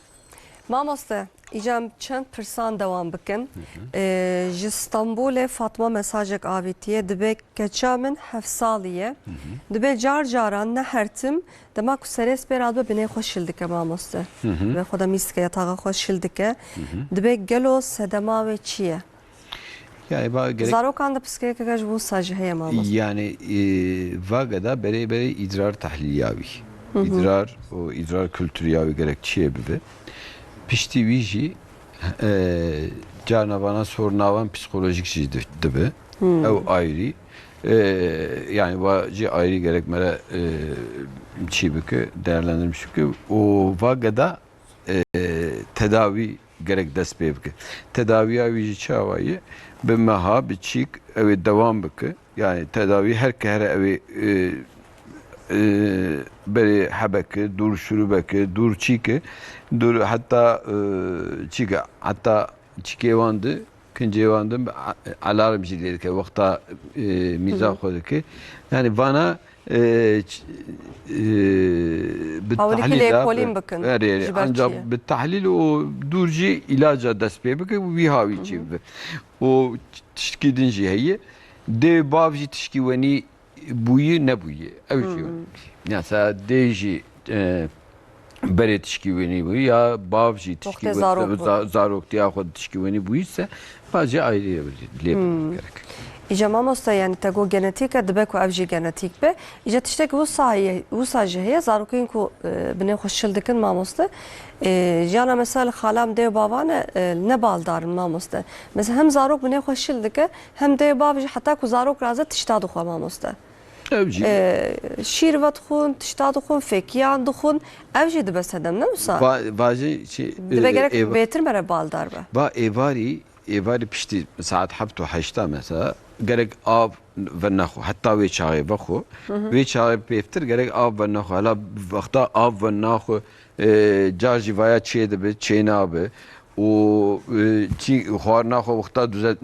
Mamoste, icam çend pirsan devam bikin. Ji İstanbulê Fatma mesajek avîtiye dibe keça min 7 saliye. Dibe car caran ne hertim dema ku serê spêr dibe binê xwe şil dike mamoste. Ve xwe de mîske yatağa xwe şil dike. Dibe gelo sedema wê çi ye? Yani gerek Zarokan da psikiyatrik ji bo sajî heye mamoste. yani vagada bere idrar tahliliyavi. İdrar o idrar kültürü yavi gerekçiye bibe. Pişti viji canavana sornavan psikolojik şey dibe. Ev ayrı. Yani vacı ayrı gerekmere çibike değerlendirmiş ki o vagada tedavi gerek dest bebke. Tedaviya viji çavayı be meha biçik ev devam beke. Yani tedavi her kere ev beri habeke, dur şurubeke, dur çike, dur hatta çike, hatta çike vandı, kinci vandı, alarm jilleri ke vakta mizah koydu ki, yani bana بالتحليل ancak بالتحليل o durci ilaca dest bebeke bu vihavi çibe. O tişkidin jiheyi de bavji tişkiveni buyi ne buyi. Evet. Yani deji برای تشکیوانی بوی یا باوجی وقت زاروک بود. زاروکتیا خود تشکیوانی بویسه باجی آیریه لیب gerek. İca mamosta yani tego genetik dibek ku evjî genetik be. İca tiştek wisa jî heye zarokên ku binê xwe şil dikin mamosta. Jana mesela xalam dê bavan ne baldarin mamosta. Mesela hem zarok binê xwe şil dike hem dê bav jî heta ku zarok raze tişta dixwe mamosta. Evci. Şîr ve dixwin, tişta dixwin, fekiyan dixwin. Ev jî dibe sedem ne wisa? Vaji şey Dibe gerek bêtir mere baldar be. با ایواری پشتی ساعت 7 و 8 مثلا گرگ آب و نخو حتی وی چاقی بخو وی چاقی پیفتر گرگ آب و نخو حالا وقتا آب و نخو جارجی ویا چیه دبه چی نابه و چی خوار نخو وقتا düzelt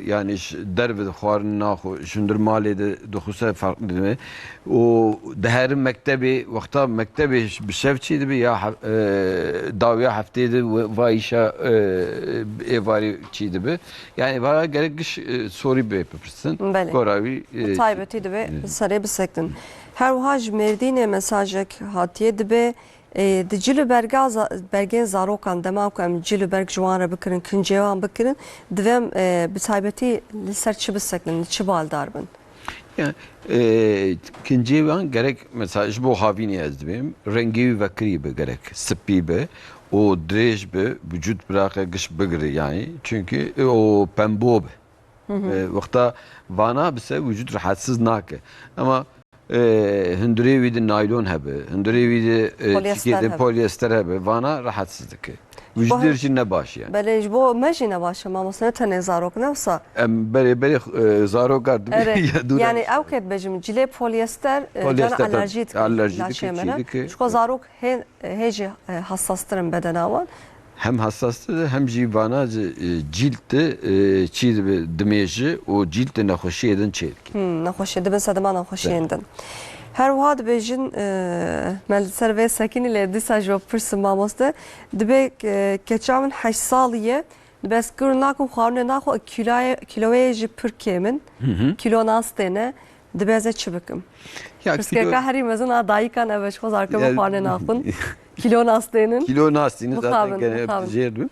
yani derbe خوار نخو şundur maliyede dokusa farklı değil mi? O değer mektebi vaqta mektebi bir sevçiydi bir ya davya haftaydı ve işe evari çiydi bir yani bana gerek iş soru bir yapırsın. Goravi taybeti dibe sarı bir sektin. Her haj merdine mesajek hatiye dibe di cilü bergen zarokan demam ku em cilü berg jwan re bikirin kincewan bikirin divem bi taybetî li ser çi biseklin çi baldar bin. Yani kincewan gerek mesela ji bo havînê ez dibêm rengî ve kirî be gerek spî be o dirêj be vücut bırakı giş bigire yani çünkü o pembo be. Vakta vana bise vücut rahatsız nake ama hindurê wî de naylon hebe, hindurê wî de polyester hebe, vana rahatsızlık. Vücudlar için ne baş yani. Belê ji bo me jî ne baş e mamostane tenê zarok ne wisa? Em berê zarok gardim. Yani ew ket bejim cilê polyester can alerjî dike. Şu zarok hêjî hassastirin bedena wan. Hem hassastır hem jivana ciltte çiğ dimêji o ciltte nexweşiyê din çêdik. Nexweşiyê dibin sedema nexweşiyên din. Her wiha dibêjin me li ser vê sekinî lê dîsa ji pirsim mamoste dibe keça min 8 salî ye dibeskir nakim xwarinê naxwe kiloyê jî pir kêmin kilo nastê ne dibeze çi bikim. Pirsgirêka herî mezin a dayîkan ev ji xwe zarokê min xwarinê naxwin. Kilo nastênin. Kilo nastînin zaten gene jêr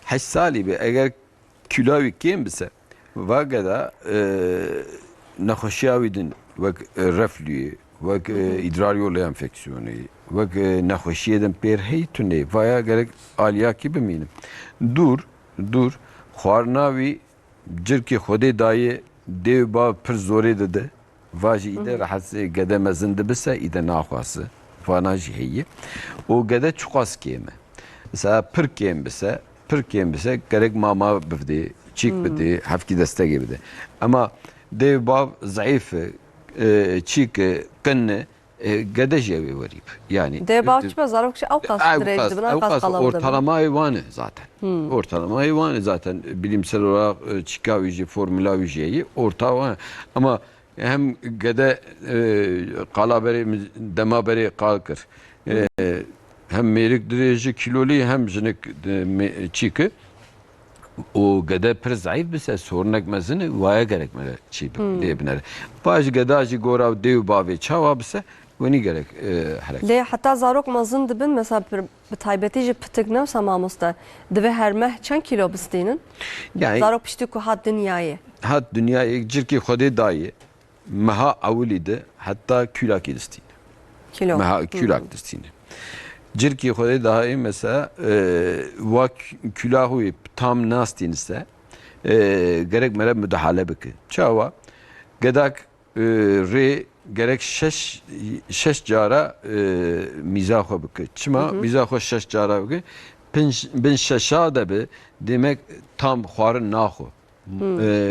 8 salî be eger kiloyê kêm bise vageda nexweşiya wî din wek reflüyê wek idrar yolu enfeksiyonê wek nexweşiyê din pêr hey tunê vaya gerek aliyakî bimînin. Dur xwarina wî cirkê Xwedê daye dêw bav pir zorê dide va jî îde rehet gede mezin dibise îde naxwase vana jî heye o gede çuqas kême mesela pir kêm bise gerek mama bivdê çîk bidê hevkî destekê bide ama dêw bav zayıf çîk qinne gede jî ew ê werîb yani dêw bav çi be zarok jî ew qas dirêj dibin ew qas qalav dibin ortalamayê wan e zaten ortalamayê wan e zaten bilimsel olarak çîka wî jî formula wî jî heye orta wan ama hem gede qala berê dema berê qal kir hem mêrik dirêjî kilolî hem jinik çîk o gede pir zayıf bise sornek mezini vaya gerek mere çî lê binere baş geda jî gora dêw bavê çawa bise wenî gerek herek lê heta zarok mezin dibin mesela bi taybetî jî pitik ne wisa mamoste dibe her meh çend kilo bistînin yani zarok piştî ku hat dünyayê dünyayê cirkê Xwedê daye meha ewilî de heta külakê distîne meha külak distîne cirkê Xwedê daye mesela wa külah wî tam nastîn ise gerek mere müdahale bike çawa gedak rê gerek şeş cara mîza xwe bike çima mîza xwe şeş cara bike bin şeşa de be demek tam xwarin naxwe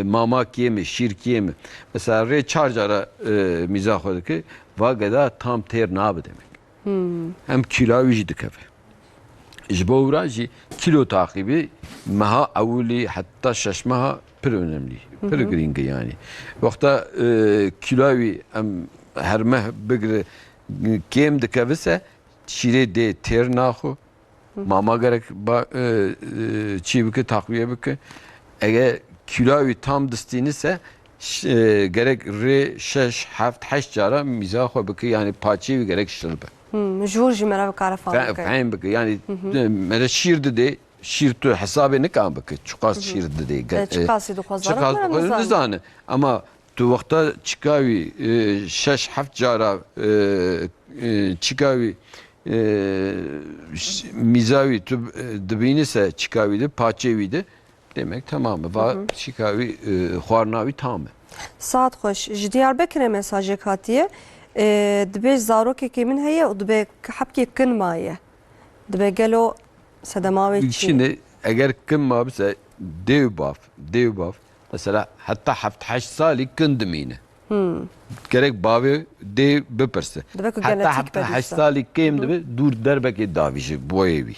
mama kême şîr kême mesela rê çar cara mîza xwe dike va geda tam têr nabe demek hem kilo wî jî dikeve ji bo wira jî kilo takîbî meha ewilî heta şeş meha pir önemlî pir girîng e yani wexta kilo wî em her meh bigire kêm dikevise şîrê dê têr naxwe mama gerek çî bike takviye bike eğer kilo wî tam distînise gerek rê 6 7 8 cara mîza xwe bike yani paçê wî gerek şil be مجبور جی مرا بکار فهم که فهم بك يعني مرا شير ددي شير تو حسابي نكام بك چقاس شير ددي چه قاسی دو خوزارم مرا نزان نزانه اما تو وقتا چیکاوی شش هفت جارا چیکاوی میزاوی تو دبینی سه چیکاوی ده پاچه‌وی ده demek tamamı va çikavi xwarnavi tamı. Saat خوش ji Diyarbekir'e mesajı katiye dibe zarokekê min heye û dibe hepkê kin maye dibe gelo sedemavê çi Şimdi eğer kin ma bise dev mesela hatta heft heşt salî kin dimîne. Gerek bavi dev bipirse. Dibe ku Hatta genetik heft heşt bedîsa. salî kêm dibe dur derbekê davî ji bo evî.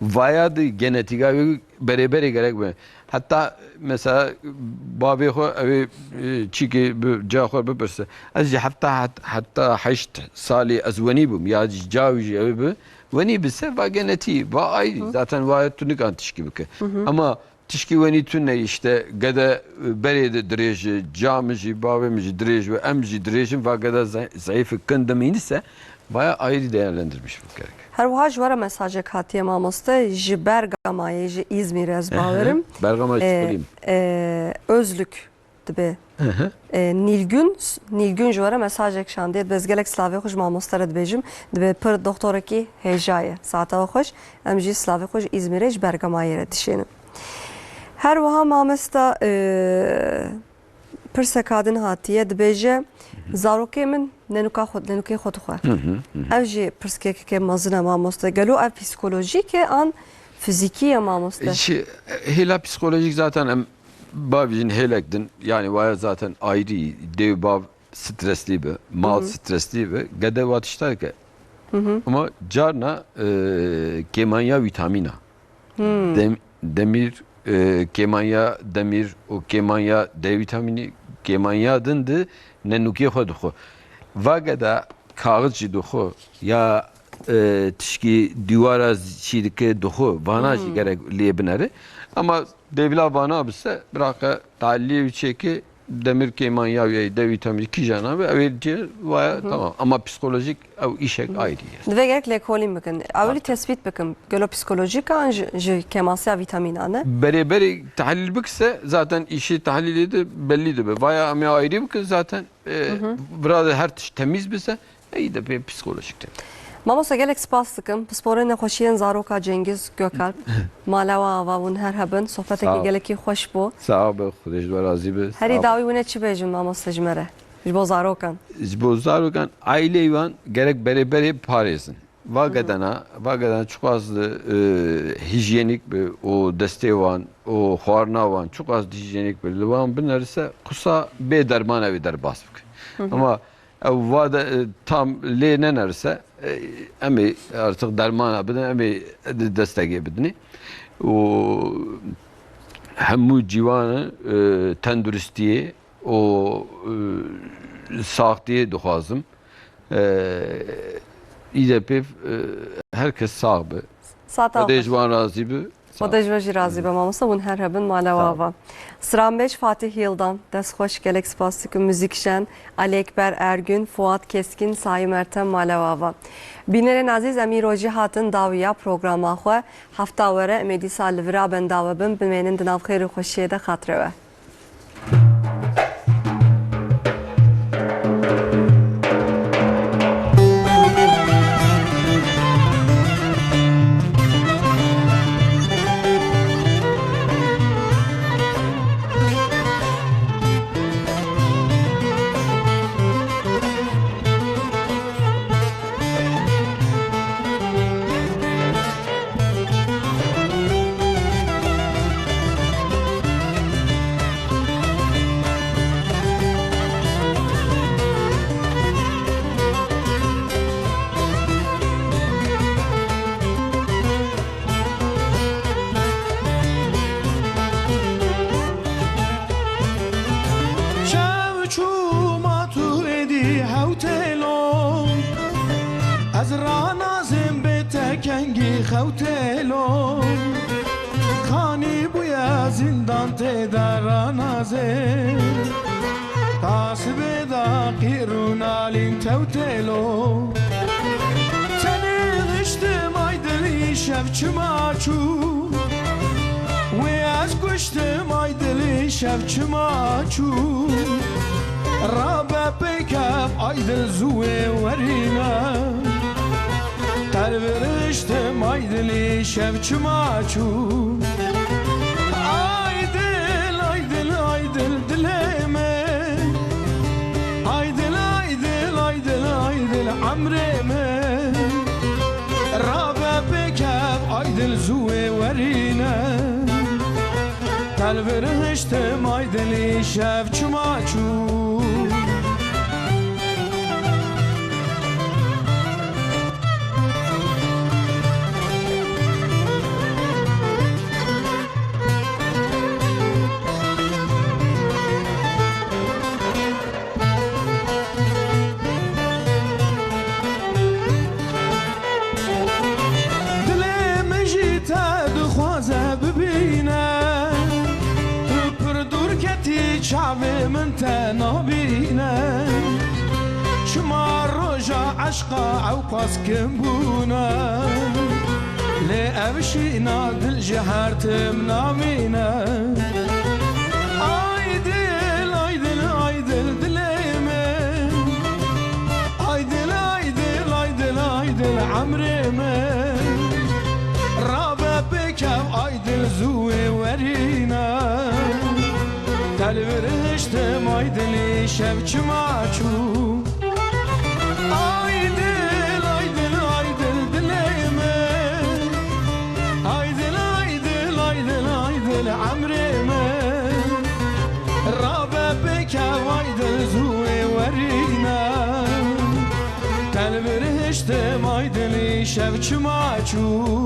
Vaya da genetika beraberi gerek mi? Hatta mesela babi xo evi çiki caxor bipirse. Az hatta heşt salî ez wenî bûm ya cawî evi bi wenî bise va genetiği va ayrı. Zaten vaya tunik an tişki bike. Ama tişki wenî tune işte gede berede dirêj camıcı babemci dirêj ve emci dirêjin va gede zayıf kındamînise vaya ayrı değerlendirmiş bu gerek. Her wiha ji were mesajek hatiye mamoste ji Bergama'yê ji İzmîrê ez bawerim Bergama çıkayım. Özlük dibe Nilgün ji were mesajek şandiye bez gelek slavê xwe ji mamoste re dibêjim dibe pir doktorekî hêja ye saeta xweş em jî slavê xwe ji İzmîrê ji Bergamayê re dişênim. Her wiha mamosta pirsekadin hatiye dibêje zarokê min nenûkê xwe dixwe. Ev jî pirskekeke mezin e mamoste gelo ev psikolojik e an fizikî ye mamoste. Hela psikolojik zaten em bavijin helekdin yani vaya zaten ayrı dev bav stresli be mal stresli be gede vatıştar ke ama carna kemanya vitamina demir kemanya demir o kemanya D vitamini kemanya dindi nenuki xwe va gede kağız jî dixwe ya tişkî dîwara jî dike dixwe vana jî gerek lê binere ama devla vana bise bırakı talliye çeki demir kemanya ve D vitamini ki jana ve evvelce vaya tamam ama psikolojik ev işek ayrı. Dibe gerek lêkolîn bikin. Ewlî tespît bikin gelo psikolojik an ji kemansiya vitamînan e. Beraberi tahlil bikse zaten işi tahlili de belli de vaya ama ayrı bikin zaten burada her temiz bise iyi de psikolojik de. Mamosta gelek spas dikim pisporên nexweşiyên zaroka Cengiz Gökalp malewa ava hûn her hebin sohbetekî gelekî xweş bû. Sağ ol be Xudeş ve razı be. Herî dawî wîne çi bêjin mamosta ji me re ji bo zarokan. Ji bo zarokan aile wan gerek beraberi parêzin. Vagadana çok az hijyenik be o destê wan o xwarna wan çok az hijyenik be li wan binerse kusa bê derman evî derbas bike. Ama vada tam lê nenerse em artık dermana bidin em destekê bidin. O hemû ciwanı tenduristiyê o saxtiyê dixwazim. İyi herkes sağ be. Sata Dejwan razı be. Xwedê jî razî be mamosta hûn her hebin malewa ava. Siranbeş Fatih Yıldan destxweş gelek spas dikim müzik şen Ali Ekber Ergün Fuat Keskin Sayı Mertem malewa ava. Bînerên azîz em îrojî hatin dawiya programa xwe hefta were em ê dîsa li vira bendawe bin bimênin di nav xêr û xweşiyê de xatire we. شوچوما تو ادی هوتلو از رانازم به تکنگی خوتلو خانی بویا زندان تدرانازم تاسب دا قیرون آلین توتلو çmaçu Ve az kuştum aydili şev çmaçu Rabe pekab aydil zuve verina Terveriştim aydili şev çmaçu Aydil aydil aydil dileme Aydil aydil aydil aydil amreme Rabe pekab aydil zuve verina Telveriştim aydili şev çmaçu شعبي من تنابينا شما رجع عشقا او قاس كمبونا لأبشينا دل جهرت منامينا عايدل عايدل عايدل دليمي عايدل عايدل عايدل عايدل عمريمي رابا بكاو عايدل زوي ورينا Telveriştim aydili şev çmaçu Aydil aydil aydil dileyme Aydil aydil aydil aydil amrime Rabe pekav aydil zuve verina Telveriştim aydili şev çmaçu